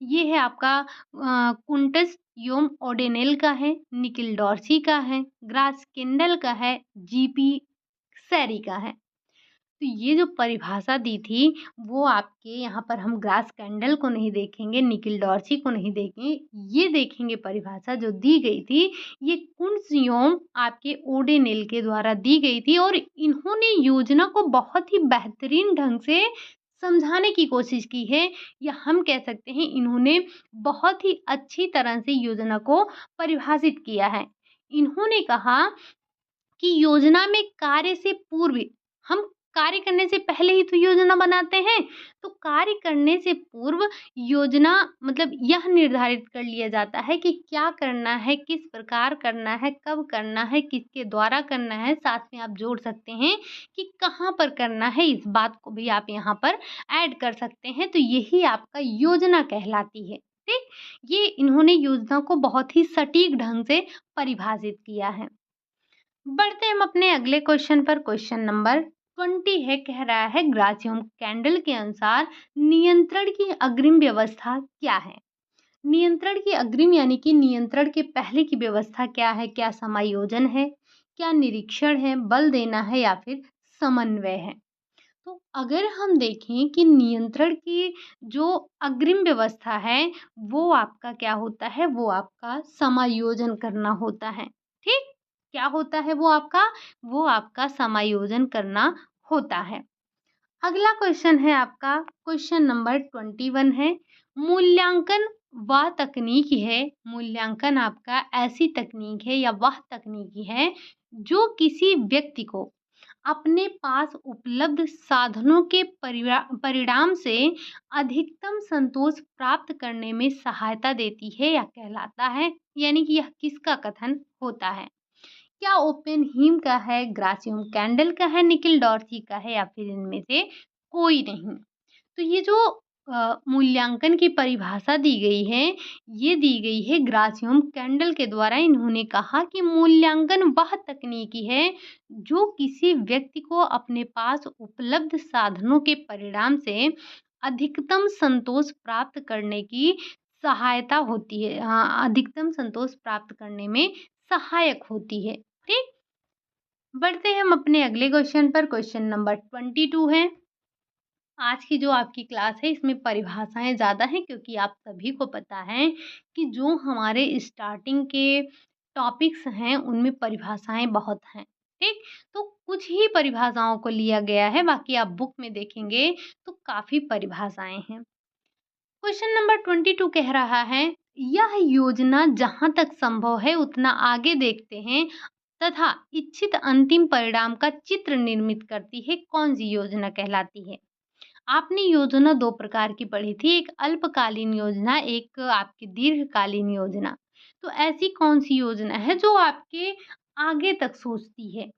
ये है आपका कुंटस योम ओडेनेल का है, निकिल डॉर्सी का है, ग्रास किंडल का है, जीपी सैरी का है। तो ये जो परिभाषा दी थी, वो आपके यहाँ पर हम ग्रास कैंडल को नहीं देखेंगे, निकिल डॉर्सी को नहीं देखेंगे, ये देखेंगे परिभाषा जो दी गई थी, ये कुंट्ज़योम आपके ओडेनेल के द्वारा दी गई थी और इन्होंने योजना को बहुत ही बेहतरीन ढंग से समझाने की कोशिश की है, या हम कह सकते हैं इन्होंने बहुत ही अच्छी तरह से योजना को परिभाषित किया है। इन्होंने कहा कि योजना में कार्य से पूर्व, हम कार्य करने से पहले ही तो योजना बनाते हैं, तो कार्य करने से पूर्व योजना मतलब यह निर्धारित कर लिया जाता है कि क्या करना है, किस प्रकार करना है, कब करना है, किसके द्वारा करना है, साथ में आप जोड़ सकते हैं कि कहाँ पर करना है, इस बात को भी आप यहाँ पर ऐड कर सकते हैं, तो यही आपका योजना कहलाती है, ठीक? ये इन्होंने योजना को बहुत ही सटीक ढंग से परिभाषित किया है। बढ़ते हम अपने अगले क्वेश्चन पर, क्वेश्चन नंबर 20 है, कह रहा है, ग्रासियम कैंडल के अनुसार नियंत्रण की अग्रिम व्यवस्था क्या है? नियंत्रण की अग्रिम यानी कि नियंत्रण के पहले की व्यवस्था क्या है? क्या समायोजन है, क्या निरीक्षण है, बल देना है या फिर समन्वय है? तो अगर हम देखें कि नियंत्रण की जो अग्रिम व्यवस्था है, वो आपका क्या होता है? वो आपका समायोजन करना होता है, ठीक? क्या होता है वो आपका? वो आपका समायोजन करना होता है। अगला क्वेश्चन है आपका, क्वेश्चन नंबर 21 है, मूल्यांकन वह तकनीक है, मूल्यांकन आपका ऐसी तकनीक है या वह तकनीकी है जो किसी व्यक्ति को अपने पास उपलब्ध साधनों के परिणाम से अधिकतम संतोष प्राप्त करने में सहायता देती है या कहलाता है, यानी कि यह किसका कथन होता है? क्या ओपेनहीम का है, ग्रासियम कैंडल का है, निकिल डॉर्सी का है या फिर इनमें से कोई नहीं? तो ये जो मूल्यांकन की परिभाषा दी गई है, ये दी गई है ग्रासियम कैंडल के द्वारा। इन्होंने कहा कि मूल्यांकन वह तकनीकी है जो किसी व्यक्ति को अपने पास उपलब्ध साधनों के परिणाम से अधिकतम संतोष प्राप्त करने की सहायता होती है, अधिकतम संतोष प्राप्त करने में सहायक होती है, ठीक? बढ़ते हैं हम अपने अगले क्वेश्चन पर, क्वेश्चन नंबर 22 है। आज की जो आपकी क्लास है इसमें परिभाषाएँ ज़्यादा हैं, क्योंकि आप सभी को पता है कि जो हमारे स्टार्टिंग के टॉपिक्स हैं उनमें परिभाषाएँ बहुत हैं, ठीक? तो कुछ ही परिभाषाओं को लिया गया है, बाकी आप बुक में देखेंगे तो काफ़ी परिभाषाएँ हैं। क्वेश्चन नंबर 22 कह रहा है, यह योजना जहाँ तक संभव है उतना आगे देखते हैं तथा इच्छित अंतिम परिणाम का चित्र निर्मित करती है, कौन सी योजना कहलाती है? आपने योजना 2 प्रकार की पढ़ी थी, एक अल्पकालीन योजना, एक आपकी दीर्घकालीन योजना। तो ऐसी कौन-सी योजना है जो आपके आगे तक सोचती है?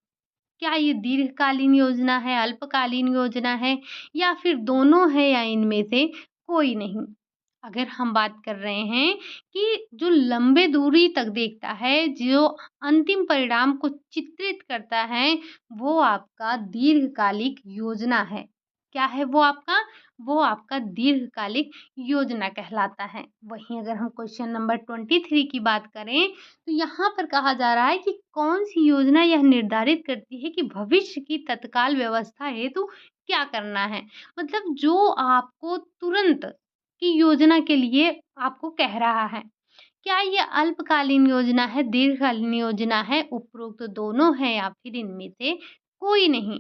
क्या ये दीर्घकालीन योजना है, अल्पकालीन योजना है या फिर दोनों है या इनमें से कोई नहीं? अगर हम बात कर रहे हैं कि जो लंबे दूरी तक देखता है, जो अंतिम परिणाम को चित्रित करता है, वो आपका दीर्घकालिक योजना है। क्या है वो आपका दीर्घकालिक योजना कहलाता है। वहीं अगर हम क्वेश्चन नंबर 23 की बात करें तो यहाँ पर कहा जा रहा है कि कौन सी योजना यह निर्धारित करती है कि भविष्य की तत्काल व्यवस्था हेतु क्या करना है। मतलब जो आपको तुरंत की योजना के लिए आपको कह रहा है। क्या ये अल्पकालीन योजना है, दीर्घकालीन योजना है, उपरोक्त दोनों है या फिर इनमें से कोई नहीं।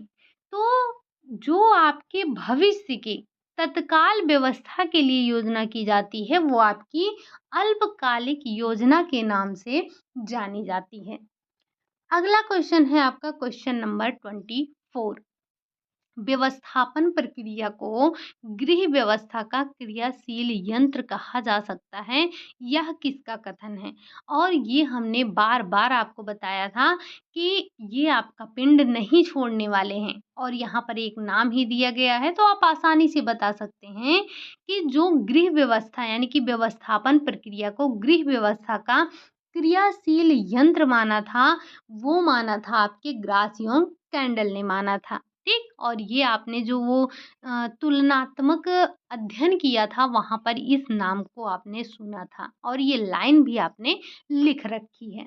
तो जो आपके भविष्य की तत्काल व्यवस्था के लिए योजना की जाती है वो आपकी अल्पकालिक योजना के नाम से जानी जाती है। अगला क्वेश्चन है आपका क्वेश्चन नंबर 24। व्यवस्थापन प्रक्रिया को गृह व्यवस्था का क्रियाशील यंत्र कहा जा सकता है, यह किसका कथन है। और ये हमने बार बार आपको बताया था कि ये आपका पिंड नहीं छोड़ने वाले हैं और यहाँ पर एक नाम ही दिया गया है, तो आप आसानी से बता सकते हैं कि जो गृह व्यवस्था यानी कि व्यवस्थापन प्रक्रिया को गृह व्यवस्था का क्रियाशील यंत्र माना था, वो माना था आपके ग्रासियों कैंडल ने माना था। ठीक, और ये आपने जो वो तुलनात्मक अध्ययन किया था वहाँ पर इस नाम को आपने सुना था और ये लाइन भी आपने लिख रखी है।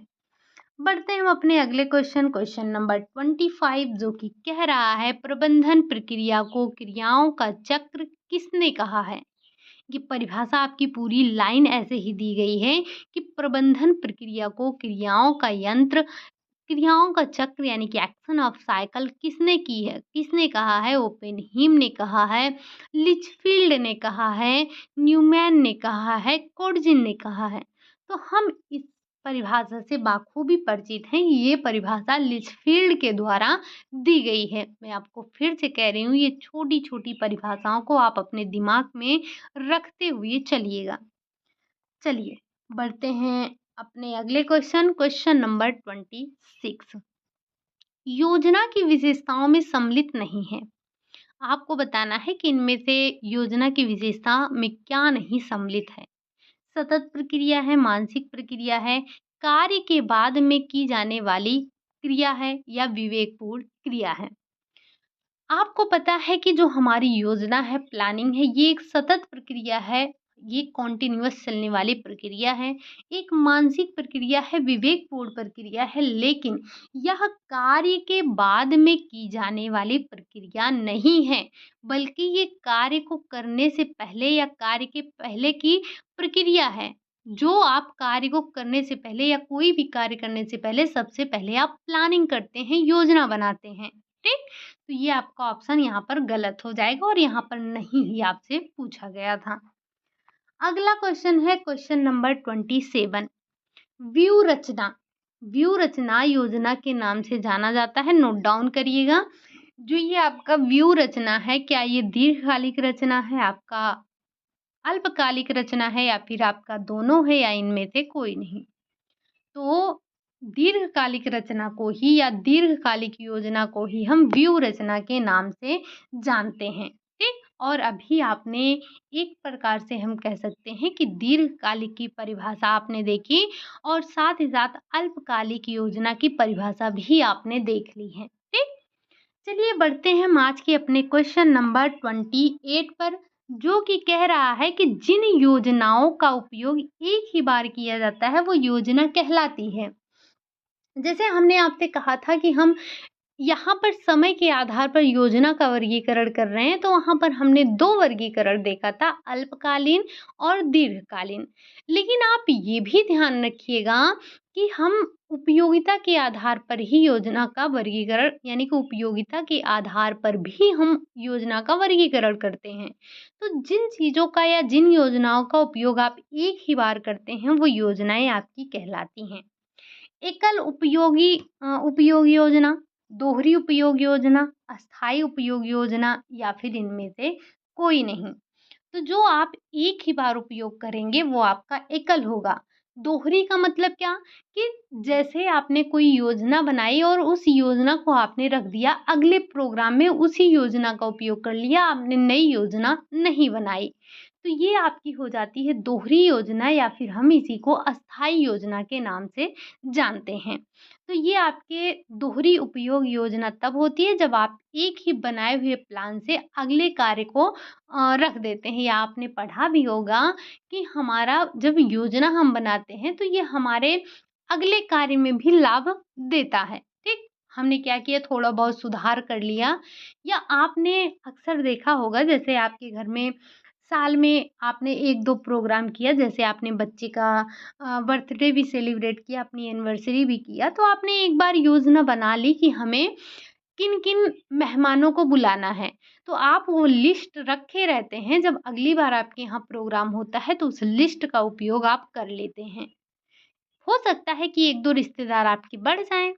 बढ़ते हैं हम अपने अगले क्वेश्चन नंबर 25 जो कि कह रहा है प्रबंधन प्रक्रिया को क्रियाओं का चक्र किसने कहा है। ये परिभाषा आपकी पूरी लाइन ऐसे ही दी गई है कि प्रबंधन प्रक्रिया को क्रियाओं का यंत्र, क्रियाओं का चक्र यानी कि एक्शन ऑफ साइकिल किसने की है, किसने कहा है। ओपेनहीम ने कहा है, लिचफील्ड ने कहा है, न्यूमैन ने कहा है, कोर्जिन ने कहा है। तो हम इस परिभाषा से बाखूबी परिचित हैं। ये परिभाषा लिचफील्ड के द्वारा दी गई है। मैं आपको फिर से कह रही हूँ, ये छोटी छोटी परिभाषाओं को आप अपने दिमाग में रखते हुए चलिएगा। चलिए बढ़ते हैं अपने अगले क्वेश्चन नंबर 26। योजना की विशेषताओं में सम्मिलित नहीं है। आपको बताना है कि इनमें से योजना की विशेषता में क्या नहीं सम्मिलित है। सतत प्रक्रिया है, मानसिक प्रक्रिया है, कार्य के बाद में की जाने वाली क्रिया है या विवेकपूर्ण क्रिया है। आपको पता है कि जो हमारी योजना है, प्लानिंग है, ये एक सतत प्रक्रिया है, ये कॉन्टिन्यूअस चलने वाली प्रक्रिया है। एक मानसिक प्रक्रिया है, विवेकपूर्ण प्रक्रिया है, लेकिन यह कार्य के बाद में की जाने वाली प्रक्रिया नहीं है, बल्कि ये कार्य को करने से पहले या कार्य के पहले की प्रक्रिया है। जो आप कार्य को करने से पहले या कोई भी कार्य करने से पहले सबसे पहले आप प्लानिंग करते हैं, योजना बनाते हैं। ठीक, तो ये आपका ऑप्शन यहाँ पर गलत हो जाएगा और यहाँ पर नहीं ही आपसे पूछा गया था। अगला क्वेश्चन है क्वेश्चन नंबर 27। व्यू रचना, व्यू रचना योजना के नाम से जाना जाता है। नोट डाउन करिएगा। जो ये आपका व्यू रचना है, क्या ये दीर्घकालिक रचना है, आपका अल्पकालिक रचना है या फिर आपका दोनों है या इनमें से कोई नहीं। तो दीर्घकालिक रचना को ही या दीर्घकालिक योजना को ही हम व्यू रचना के नाम से जानते हैं। ठीक, और अभी आपने एक प्रकार से हम कह सकते हैं कि दीर्घकालिक की परिभाषा आपने देखी और साथ ही साथ अल्पकालिक योजना की परिभाषा भी आपने देख ली है। ठीक, चलिए बढ़ते हैं हम आज के अपने क्वेश्चन नंबर 28 पर, जो कि कह रहा है कि जिन योजनाओं का उपयोग एक ही बार किया जाता है वो योजना कहलाती है। जैसे हमने आपसे कहा था कि हम यहाँ पर समय के आधार पर योजना का वर्गीकरण कर रहे हैं, तो वहाँ पर हमने 2 वर्गीकरण देखा था, अल्पकालीन और दीर्घकालीन। लेकिन आप ये भी ध्यान रखिएगा कि हम उपयोगिता के आधार पर ही योजना का वर्गीकरण यानी कि उपयोगिता के आधार पर भी हम योजना का वर्गीकरण करते हैं। तो जिन चीज़ों का या जिन योजनाओं का उपयोग आप एक ही बार करते हैं वो योजनाएँ आपकी कहलाती हैं। एकल उपयोग योजना, दोहरी उपयोग योजना, अस्थायी उपयोग योजना या फिर इनमें से कोई नहीं। तो जो आप एक ही बार उपयोग करेंगे वो आपका एकल होगा। दोहरी का मतलब क्या कि जैसे आपने कोई योजना बनाई और उस योजना को आपने रख दिया, अगले प्रोग्राम में उसी योजना का उपयोग कर लिया, आपने नई योजना नहीं बनाई। तो ये आपकी हो जाती है दोहरी योजना या फिर हम इसी को अस्थायी योजना के नाम से जानते हैं। तो ये आपके दोहरी उपयोग योजना तब होती है जब आप एक ही बनाए हुए प्लान से अगले कार्य को रख देते हैं, या आपने पढ़ा भी होगा कि हमारा जब योजना हम बनाते हैं तो ये हमारे अगले कार्य में भी लाभ देता है। ठीक? हमने क्या किया, थोड़ा बहुत सुधार कर लिया, या आपने अक्सर देखा होगा जैसे आपके घर में साल में आपने 1-2 प्रोग्राम किया, जैसे आपने बच्चे का बर्थडे भी सेलिब्रेट किया, अपनी एनिवर्सरी भी किया, तो आपने एक बार योजना बना ली कि हमें किन-किन मेहमानों को बुलाना है। तो आप वो लिस्ट रखे रहते हैं, जब अगली बार आपके यहाँ प्रोग्राम होता है तो उस लिस्ट का उपयोग आप कर लेते हैं। हो सकता है कि 1-2 रिश्तेदार आपके बढ़ जाएँ,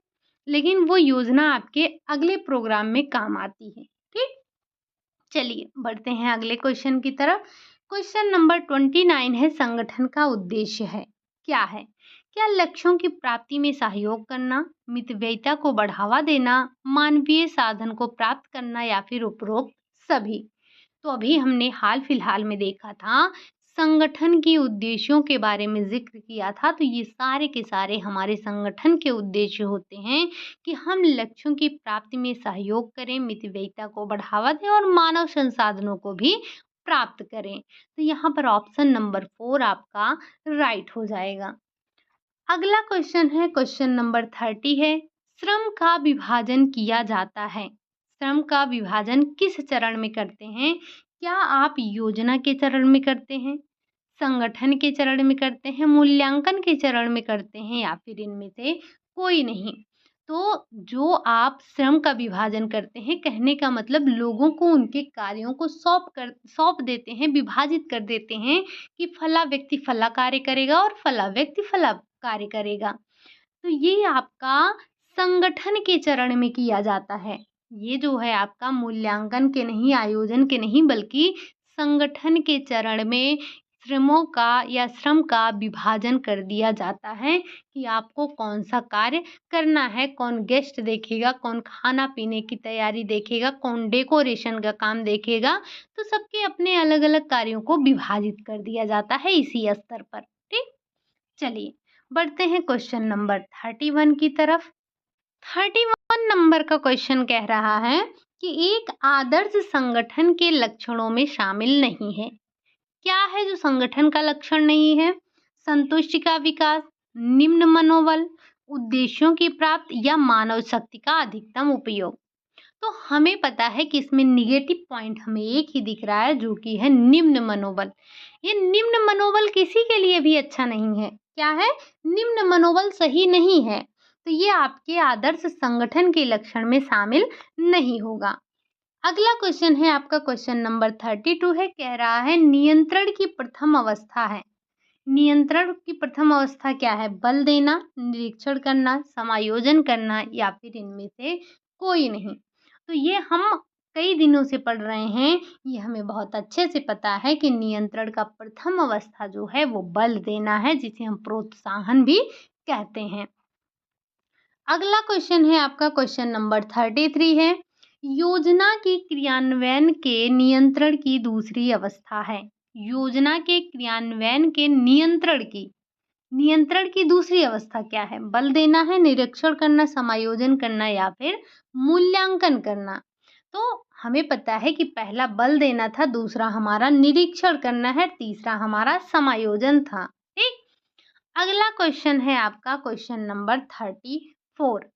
लेकिन वो योजना आपके अगले प्रोग्राम में काम आती है। ठीक? चलिए बढ़ते हैं अगले क्वेश्चन की तरफ। क्वेश्चन नंबर 29 है, संगठन का उद्देश्य है। क्या है? क्या लक्ष्यों की प्राप्ति में सहयोग करना, मितव्ययिता को बढ़ावा देना, मानवीय साधन को प्राप्त करना, या फिर उपरोक्त सभी? तो अभी हमने हाल फिलहाल में देखा था, संगठन के उद्देश्यों के बारे में ज़िक्र किया था, तो ये सारे के सारे हमारे संगठन के उद्देश्य होते हैं कि हम लक्ष्यों की प्राप्ति में सहयोग करें, मितव्ययिता को बढ़ावा दें और मानव संसाधनों को भी प्राप्त करें। तो यहाँ पर ऑप्शन नंबर 4 आपका राइट हो जाएगा। अगला क्वेश्चन है, क्वेश्चन नंबर 30 है, श्रम का विभाजन किया जाता है। श्रम का विभाजन किस चरण में करते हैं? क्या आप योजना के चरण में करते हैं, संगठन के चरण में करते हैं, मूल्यांकन के चरण में करते हैं, या फिर इनमें से कोई नहीं? तो जो आप श्रम का विभाजन करते हैं, कहने का मतलब लोगों को उनके कार्यों को सौंप देते हैं, विभाजित कर देते हैं कि फला व्यक्ति फला कार्य करेगा और फला व्यक्ति फला कार्य करेगा। तो ये आपका संगठन के चरण में किया जाता है। ये जो है आपका मूल्यांकन के नहीं, आयोजन के नहीं, बल्कि संगठन के चरण में श्रमों का या श्रम का विभाजन कर दिया जाता है कि आपको कौन-सा कार्य करना है, कौन गेस्ट देखेगा, कौन खाना-पीने की तैयारी देखेगा, कौन डेकोरेशन का काम देखेगा। तो सबके अपने अलग-अलग कार्यों को विभाजित कर दिया जाता है इसी स्तर पर। ठीक? चलिए बढ़ते हैं क्वेश्चन नंबर 31 की तरफ। 31 नंबर का क्वेश्चन कह रहा है कि एक आदर्श संगठन के लक्षणों में शामिल नहीं है। क्या है जो संगठन का लक्षण नहीं है? संतुष्टि का विकास, निम्न मनोबल, उद्देश्यों की प्राप्ति, या मानव शक्ति का अधिकतम उपयोग। तो हमें पता है कि इसमें नेगेटिव पॉइंट हमें एक ही दिख रहा है, जो कि है निम्न मनोबल। ये निम्न मनोबल किसी के लिए भी अच्छा नहीं है। क्या है? निम्न मनोबल सही नहीं है। तो ये आपके आदर्श संगठन के लक्षण में शामिल नहीं होगा। अगला क्वेश्चन है आपका, क्वेश्चन नंबर 32 है, कह रहा है नियंत्रण की प्रथम अवस्था है। नियंत्रण की प्रथम अवस्था क्या है? बल देना, निरीक्षण करना, समायोजन करना, या फिर इनमें से कोई नहीं? तो ये हम कई दिनों से पढ़ रहे हैं, ये हमें बहुत अच्छे से पता है कि नियंत्रण का प्रथम अवस्था जो है वो बल देना है, जिसे हम प्रोत्साहन भी कहते हैं। अगला क्वेश्चन है आपका, क्वेश्चन नंबर 33 है, योजना के क्रियान्वयन के नियंत्रण की दूसरी अवस्था है। योजना के क्रियान्वयन के नियंत्रण की दूसरी अवस्था क्या है? बल देना है, निरीक्षण करना, समायोजन करना, या फिर मूल्यांकन करना। तो हमें पता है कि पहला बल देना था, दूसरा हमारा निरीक्षण करना है, तीसरा हमारा समायोजन था। ठीक? अगला क्वेश्चन है आपका, क्वेश्चन नंबर 34,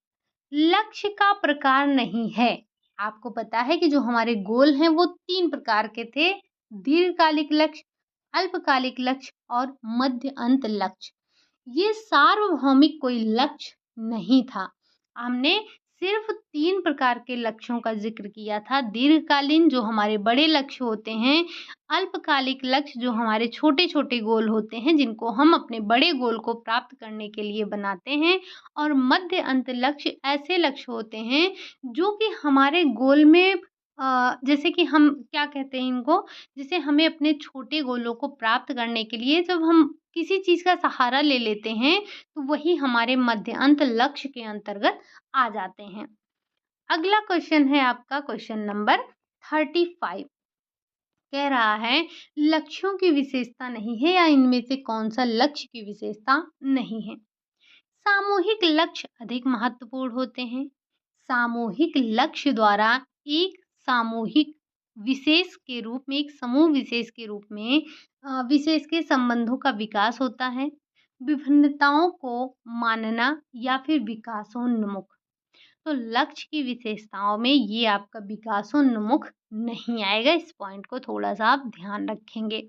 लक्ष्य का प्रकार नहीं है। आपको पता है कि जो हमारे गोल हैं वो 3 प्रकार के थे, दीर्घकालिक लक्ष्य, अल्पकालिक लक्ष्य और मध्य अंत लक्ष्य। ये सार्वभौमिक कोई लक्ष्य नहीं था। हमने सिर्फ 3 प्रकार के लक्ष्यों का ज़िक्र किया था, दीर्घकालीन जो हमारे बड़े लक्ष्य होते हैं, अल्पकालिक लक्ष्य जो हमारे छोटे-छोटे गोल होते हैं, जिनको हम अपने बड़े गोल को प्राप्त करने के लिए बनाते हैं, और मध्य अंत लक्ष्य ऐसे लक्ष्य होते हैं जो कि हमारे गोल में जैसे कि हम क्या कहते हैं इनको, जैसे हमें अपने छोटे गोलों को प्राप्त करने के लिए जब हम किसी चीज़ का सहारा ले लेते हैं, तो वही हमारे मध्य अंत लक्ष्य के अंतर्गत आ जाते हैं। अगला क्वेश्चन है आपका, क्वेश्चन नंबर 35, कह रहा है लक्ष्यों की विशेषता नहीं है या इनमें से कौन सा लक्ष्य की विशेषता नहीं है। सामूहिक लक्ष्य अधिक महत्वपूर्ण होते हैं। सामूहिक लक्ष्य द्वारा एक सामूहिक विशेष के रूप में, एक समूह विशेष के रूप में विशेष के संबंधों का विकास होता है। विभिन्नताओं को मानना या फिर विकासोन्मुख। तो लक्ष्य की विशेषताओं में ये आपका विकासोन्मुख नहीं आएगा। इस पॉइंट को थोड़ा-सा आप ध्यान रखेंगे।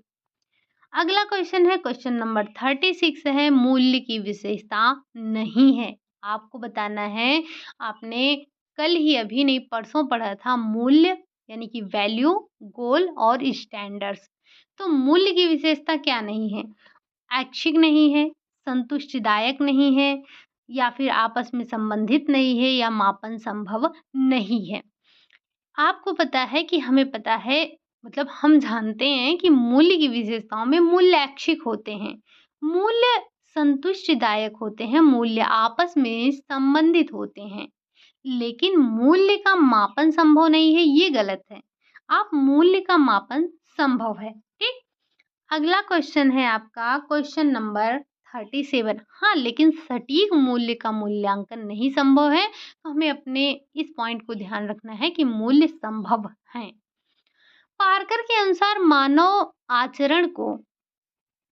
अगला क्वेश्चन है, क्वेश्चन नंबर 36 है, मूल्य की विशेषता नहीं है। आपको बताना है, आपने कल ही अभी नहीं परसों पढ़ा था मूल्य यानी कि वैल्यू, गोल और स्टैंडर्ड्स। तो मूल्य की विशेषता क्या नहीं है? ऐच्छिक नहीं है, संतुष्टिदायक नहीं है या फिर आपस में संबंधित नहीं है या मापन संभव नहीं है। आपको पता है कि हमें पता है, मतलब हम जानते हैं कि मूल्य की विशेषताओं में मूल्य ऐच्छिक होते हैं, मूल्य संतुष्टिदायक होते हैं, मूल्य आपस में संबंधित होते हैं, लेकिन मूल्य का मापन संभव नहीं है, ये गलत है। आप मूल्य का मापन संभव है। ठीक। अगला क्वेश्चन है आपका क्वेश्चन नंबर 37। हाँ, लेकिन सटीक मूल्य का मूल्यांकन नहीं संभव है, तो हमें अपने इस पॉइंट को ध्यान रखना है कि मूल्य संभव हैं। पार्कर के अनुसार मानव आचरण को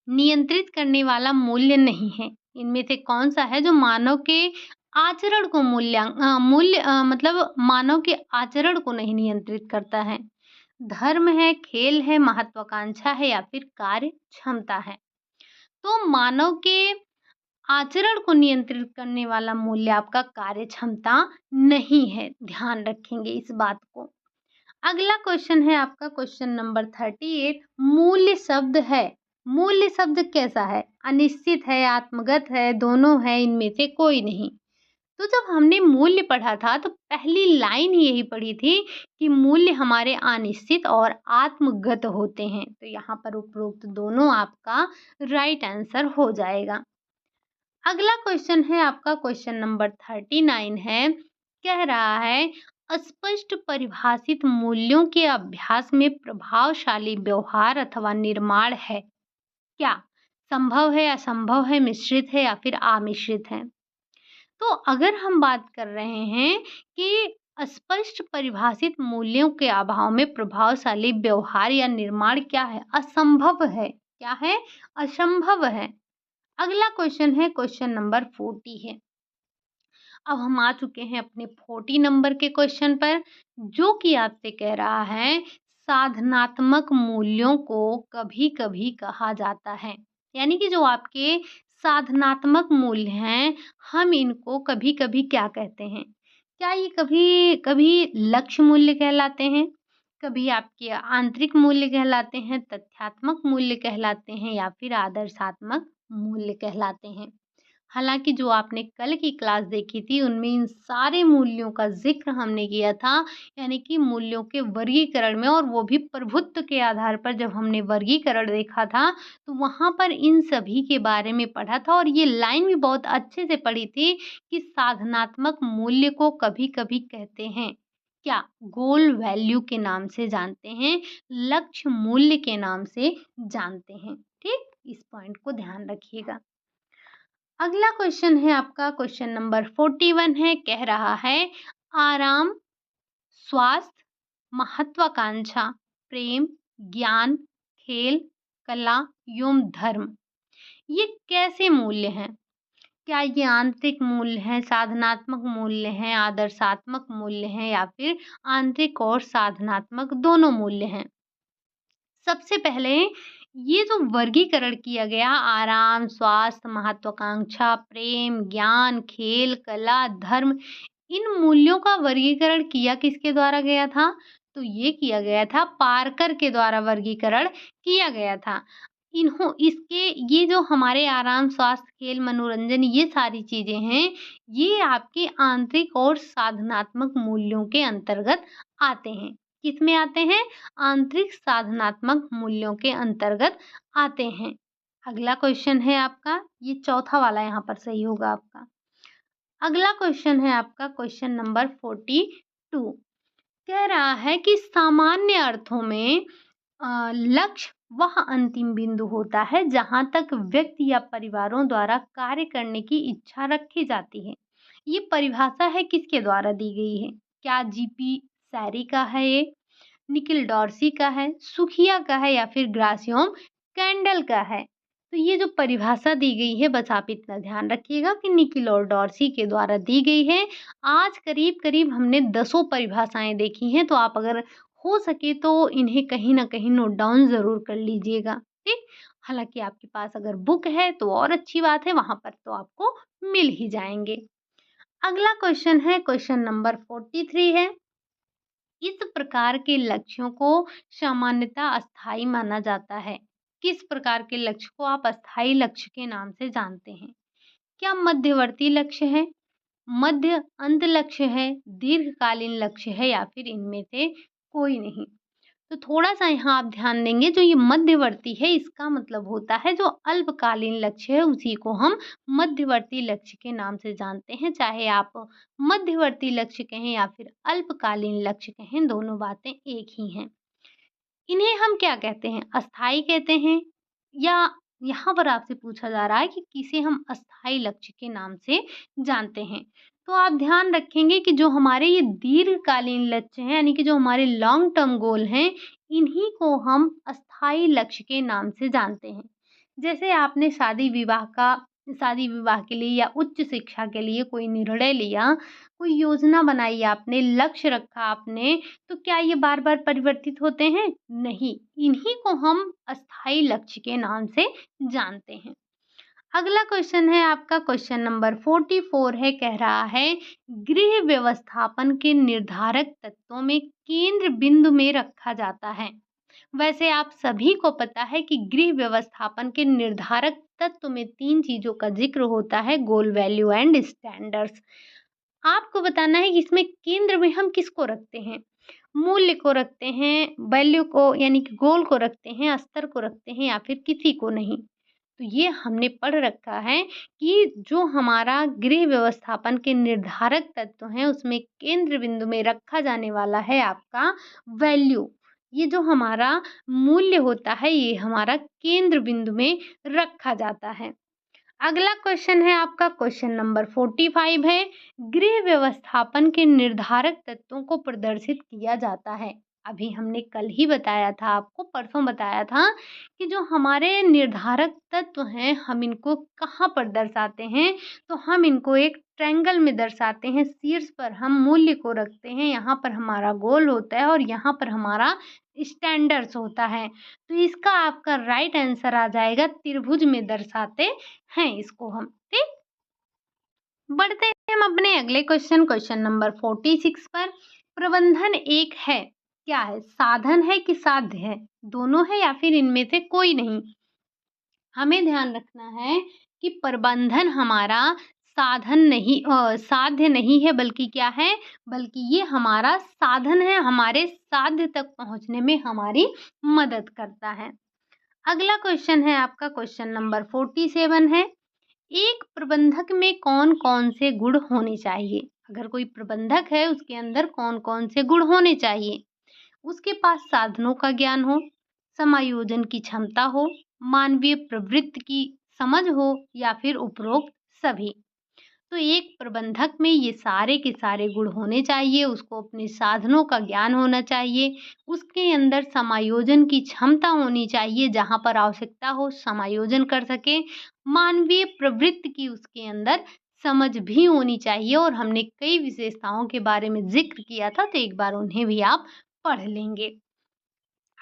नियंत्रित करने वाला मूल्य नहीं है। इनमें से कौन सा है जो मानव के आचरण को मतलब मानव के आचरण को नहीं नियंत्रित करता है? धर्म है, खेल है, महत्वाकांक्षा है या फिर कार्य क्षमता है? तो मानव के आचरण को नियंत्रित करने वाला मूल्य आपका कार्य क्षमता नहीं है। ध्यान रखेंगे इस बात को। अगला क्वेश्चन है आपका क्वेश्चन नंबर 38। मूल्य शब्द है। मूल्य शब्द कैसा है? अनिश्चित है, आत्मगत है, दोनों है, इनमें से कोई नहीं। तो जब हमने मूल्य पढ़ा था तो पहली लाइन ही यही पढ़ी थी कि मूल्य हमारे अनिश्चित और आत्मगत होते हैं। तो यहाँ पर उपरोक्त दोनों आपका राइट आंसर हो जाएगा। अगला क्वेश्चन है आपका क्वेश्चन नंबर 39 है। कह रहा है अस्पष्ट परिभाषित मूल्यों के अभ्यास में प्रभावशाली व्यवहार अथवा निर्माण है क्या? संभव है, असंभव है, मिश्रित है या फिर अमिश्रित है? तो अगर हम बात कर रहे हैं कि स्पष्ट परिभाषित मूल्यों के अभाव में प्रभावशाली व्यवहार या निर्माण क्या है? असंभव है। क्या है? असंभव है। अगला क्वेश्चन है क्वेश्चन नंबर 40 है। अब हम आ चुके हैं अपने 40 नंबर के क्वेश्चन पर, जो कि आपसे कह रहा है साधनात्मक मूल्यों को कभी-कभी कहा जाता है। यानी कि जो आपके साधनात्मक मूल्य हैं, हम इनको कभी-कभी क्या कहते हैं? क्या ये कभी-कभी लक्ष्य मूल्य कहलाते हैं? कभी आपके आंतरिक मूल्य कहलाते हैं, तथ्यात्मक मूल्य कहलाते हैं या फिर आदर्शात्मक मूल्य कहलाते हैं। हालाँकि जो आपने कल की क्लास देखी थी उनमें इन सारे मूल्यों का ज़िक्र हमने किया था, यानी कि मूल्यों के वर्गीकरण में, और वो भी प्रभुत्व के आधार पर जब हमने वर्गीकरण देखा था, तो वहाँ पर इन सभी के बारे में पढ़ा था और ये लाइन भी बहुत अच्छे से पढ़ी थी कि साधनात्मक मूल्य को कभी-कभी कहते हैं क्या? गोल वैल्यू के नाम से जानते हैं, लक्ष्य मूल्य के नाम से जानते हैं। ठीक? इस पॉइंट को ध्यान रखिएगा। अगला क्वेश्चन है आपका क्वेश्चन नंबर 41 है। कह रहा है आराम, स्वास्थ्य, महत्वाकांक्षा, प्रेम, ज्ञान, खेल, कला एवं धर्म ये कैसे मूल्य हैं? क्या ये आंतरिक मूल्य हैं, साधनात्मक मूल्य हैं, आदर्शात्मक मूल्य हैं या फिर आंतरिक और साधनात्मक दोनों मूल्य हैं? सबसे पहले ये जो वर्गीकरण किया गया आराम, स्वास्थ्य, महत्वाकांक्षा, प्रेम, ज्ञान, खेल, कला, धर्म, इन मूल्यों का वर्गीकरण किया किसके द्वारा गया था? तो ये किया गया था पार्कर के द्वारा वर्गीकरण किया गया था। इसके ये जो हमारे आराम, स्वास्थ्य, खेल, मनोरंजन ये सारी चीज़ें हैं, ये आपके आंतरिक और साधनात्मक मूल्यों के अंतर्गत आते हैं। किसमें आते हैं? आंतरिक साधनात्मक मूल्यों के अंतर्गत आते हैं। अगला क्वेश्चन है आपका, ये चौथा वाला यहाँ पर सही होगा आपका। अगला क्वेश्चन है आपका क्वेश्चन नंबर 42। कह रहा है कि सामान्य अर्थों में लक्ष्य वह अंतिम बिंदु होता है जहाँ तक व्यक्ति या परिवारों द्वारा कार्य करने की इच्छा रखी जाती है। ये परिभाषा है किसके द्वारा दी गई है? क्या जीपी सैरी का है ये, निकिल डॉर्सी का है, सुखिया का है या फिर ग्रासियोम कैंडल का है? तो ये जो परिभाषा दी गई है, बस आप इतना ध्यान रखिएगा कि निकिल और डॉर्सी के द्वारा दी गई है। आज करीब-करीब हमने दसों परिभाषाएँ देखी हैं, तो आप अगर हो सके तो इन्हें कहीं न कहीं नोट डाउन ज़रूर कर लीजिएगा, ठीक? हालाँकि आपके पास अगर बुक है तो और अच्छी बात है, वहाँ पर तो आपको मिल ही जाएँगे। अगला क्वेश्चन है, क्वेश्चन नंबर 43 है। इस प्रकार के लक्ष्यों को सामान्यतः अस्थायी माना जाता है। किस प्रकार के लक्ष्य को आप अस्थायी लक्ष्य के नाम से जानते हैं? क्या मध्यवर्ती लक्ष्य है, मध्य अंत लक्ष्य है, दीर्घकालीन लक्ष्य है या फिर इनमें से कोई नहीं? तो थोड़ा-सा यहाँ आप ध्यान देंगे, जो ये मध्यवर्ती है इसका मतलब होता है जो अल्पकालीन लक्ष्य है उसी को हम मध्यवर्ती लक्ष्य के नाम से जानते हैं। चाहे आप मध्यवर्ती लक्ष्य कहें या फिर अल्पकालीन लक्ष्य कहें, दोनों बातें एक ही हैं। इन्हें हम क्या कहते हैं? अस्थायी कहते हैं, या यहाँ पर आपसे पूछा जा रहा है कि किसे हम अस्थायी लक्ष्य के नाम से जानते हैं। तो आप ध्यान रखेंगे कि जो हमारे ये दीर्घकालीन लक्ष्य हैं, यानी कि जो हमारे लॉन्ग टर्म गोल हैं, इन्हीं को हम अस्थायी लक्ष्य के नाम से जानते हैं। जैसे आपने शादी विवाह के लिए या उच्च शिक्षा के लिए कोई निर्णय लिया, कोई योजना बनाई आपने, लक्ष्य रखा आपने, तो क्या ये बार-बार परिवर्तित होते हैं? नहीं, इन्हीं को हम अस्थायी लक्ष्य के नाम से जानते हैं। अगला क्वेश्चन है आपका, क्वेश्चन नंबर 44 है, कह रहा है गृह व्यवस्थापन के निर्धारक तत्वों में केंद्र बिंदु में रखा जाता है। वैसे आप सभी को पता है कि गृह व्यवस्थापन के निर्धारक तत्व में 3 चीज़ों का ज़िक्र होता है, गोल, वैल्यू एंड स्टैंडर्ड्स। आपको बताना है कि इसमें केंद्र में हम किसको रखते हैं? मूल्य को रखते हैं, वैल्यू को यानी कि गोल को रखते हैं, स्तर को रखते हैं या फिर किसी को नहीं। तो ये हमने पढ़ रखा है कि जो हमारा गृह व्यवस्थापन के निर्धारक तत्व हैं, उसमें केंद्र बिंदु में रखा जाने वाला है आपका वैल्यू। ये जो हमारा मूल्य होता है, ये हमारा केंद्र बिंदु में रखा जाता है। अगला क्वेश्चन है आपका, क्वेश्चन नंबर 45 है, गृह व्यवस्थापन के निर्धारक तत्वों को प्रदर्शित किया जाता है। अभी हमने कल ही बताया था, आपको परसों बताया था कि जो हमारे निर्धारक तत्व हैं, हम इनको कहाँ पर दर्शाते हैं? तो हम इनको एक ट्रायंगल में दर्शाते हैं। शीर्ष पर हम मूल्य को रखते हैं, यहाँ पर हमारा गोल होता है और यहाँ पर हमारा स्टैंडर्ड्स होता है। तो इसका आपका राइट आंसर आ जाएगा, त्रिभुज में दर्शाते हैं इसको हम, ठीक? बढ़ते हैं हम अपने अगले क्वेश्चन, क्वेश्चन नंबर 46 पर। प्रबंधन एक है, क्या है? साधन है कि साध्य है? दोनों है या फिर इनमें से कोई नहीं? हमें ध्यान रखना है कि प्रबंधन हमारा साध्य नहीं है, बल्कि क्या है? बल्कि ये हमारा साधन है, हमारे साध्य तक पहुँचने में हमारी मदद करता है। अगला क्वेश्चन है आपका, क्वेश्चन नंबर 47 है। एक प्रबंधक में कौन-कौन से गुण होने चाहिए? अगर कोई प्रबंधक है, उसके अंदर कौन-कौन से गुण होने चाहिए? उसके पास साधनों का ज्ञान हो, समायोजन की क्षमता हो, मानवीय प्रवृत्ति की समझ हो या फिर उपरोक्त सभी। तो एक प्रबंधक में ये सारे के सारे गुण होने चाहिए, उसको अपने साधनों का ज्ञान होना चाहिए, उसके अंदर समायोजन की क्षमता होनी चाहिए, जहाँ पर आवश्यकता हो समायोजन कर सके, मानवीय प्रवृत्ति की उसके अंदर समझ भी होनी चाहिए और हमने कई विशेषताओं के बारे में ज़िक्र किया था, तो एक बार उन्हें भी आप पढ़ लेंगे।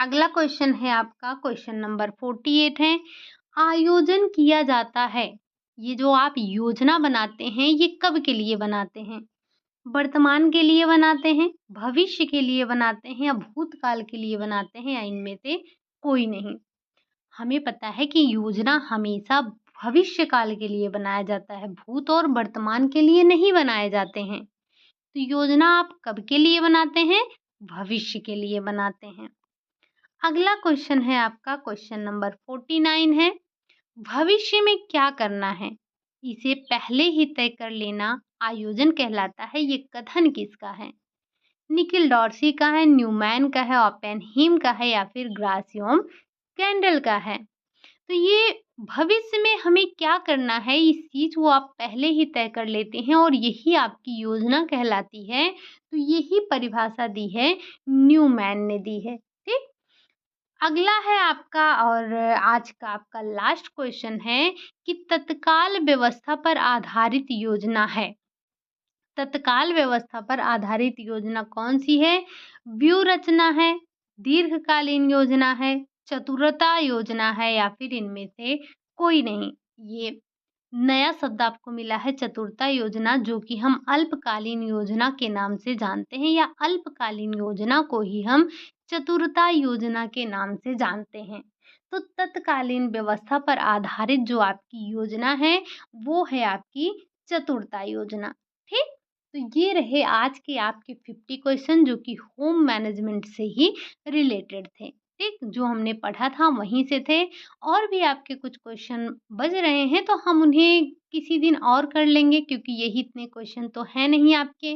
अगला क्वेश्चन है आपका, क्वेश्चन नंबर 48 है, आयोजन किया जाता है। ये जो आप योजना बनाते हैं, ये कब के लिए बनाते हैं? वर्तमान के लिए बनाते हैं, भविष्य के लिए बनाते हैं या भूतकाल के लिए बनाते हैं या इनमें से कोई नहीं? हमें पता है कि योजना हमेशा भविष्य काल के लिए बनाया जाता है, भूत और वर्तमान के लिए नहीं बनाए जाते हैं। तो योजना आप कब के लिए बनाते हैं? भविष्य के लिए बनाते हैं। अगला क्वेश्चन है आपका, क्वेश्चन नंबर 49 है, भविष्य में क्या करना है इसे पहले ही तय कर लेना आयोजन कहलाता है। ये कथन किसका है? निकिल डॉर्सी का है, न्यूमैन का है, ओपेनहीम का है या फिर ग्रासियोम कैंडल का है। तो ये भविष्य में हमें क्या करना है इस चीज़ को आप पहले ही तय कर लेते हैं और यही आपकी योजना कहलाती है। तो यही परिभाषा दी है, न्यूमैन ने दी है। ठीक? अगला है आपका और आज का आपका लास्ट क्वेश्चन है कि तत्काल व्यवस्था पर आधारित योजना है। तत्काल व्यवस्था पर आधारित योजना कौन-सी है? व्यूह रचना है, दीर्घकालीन योजना है, चतुरता योजना है या फिर इनमें से कोई नहीं। ये नया शब्द आपको मिला है चतुरता योजना, जो कि हम अल्पकालीन योजना के नाम से जानते हैं या अल्पकालीन योजना को ही हम चतुरता योजना के नाम से जानते हैं। तो तत्कालीन व्यवस्था पर आधारित जो आपकी योजना है, वो है आपकी चतुरता योजना। ठीक? तो ये रहे आज के आपके 50 क्वेश्चन जो कि होम मैनेजमेंट से ही रिलेटेड थे। ठीक? जो हमने पढ़ा था वहीं से थे। और भी आपके कुछ क्वेश्चन बच रहे हैं तो हम उन्हें किसी दिन और कर लेंगे, क्योंकि यही इतने क्वेश्चन तो हैं नहीं आपके।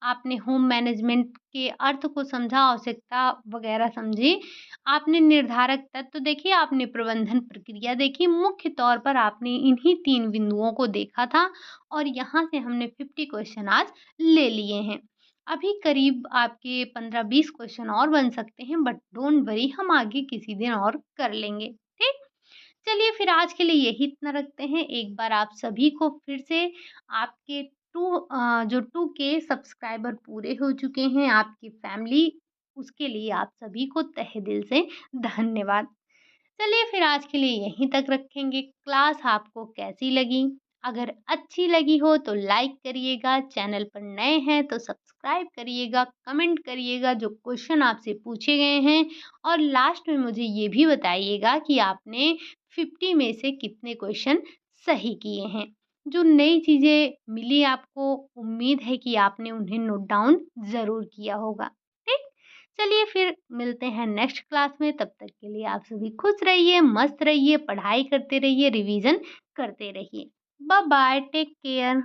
आपने होम मैनेजमेंट के अर्थ को समझा, आवश्यकता वगैरह समझी, आपने निर्धारक तत्व देखे, आपने प्रबंधन प्रक्रिया देखी। मुख्य तौर पर आपने इन्हीं 3 बिंदुओं को देखा था और यहाँ से हमने 50 क्वेश्चन आज ले लिए हैं। अभी करीब आपके 15-20 क्वेश्चन और बन सकते हैं, बट डोंट वरी, हम आगे किसी दिन और कर लेंगे। ठीक? चलिए फिर आज के लिए यही इतना रखते हैं। एक बार आप सभी को फिर से आपके 2K सब्सक्राइबर पूरे हो चुके हैं, आपकी फैमिली, उसके लिए आप सभी को तहे दिल से धन्यवाद। चलिए फिर आज के लिए यहीं तक रखेंगे। क्लास आपको कैसी लगी? अगर अच्छी लगी हो तो लाइक करिएगा, चैनल पर नए हैं तो सब्सक्राइब करिएगा, कमेंट करिएगा जो क्वेश्चन आपसे पूछे गए हैं और लास्ट में मुझे ये भी बताइएगा कि आपने 50 में से कितने क्वेश्चन सही किए हैं। जो नई चीज़ें मिली आपको, उम्मीद है कि आपने उन्हें नोट डाउन ज़रूर किया होगा। ठीक? चलिए फिर मिलते हैं नेक्स्ट क्लास में। तब तक के लिए आप सभी खुश रहिए, मस्त रहिए, पढ़ाई करते रहिए, रिवीजन करते रहिए। Bye bye, take care.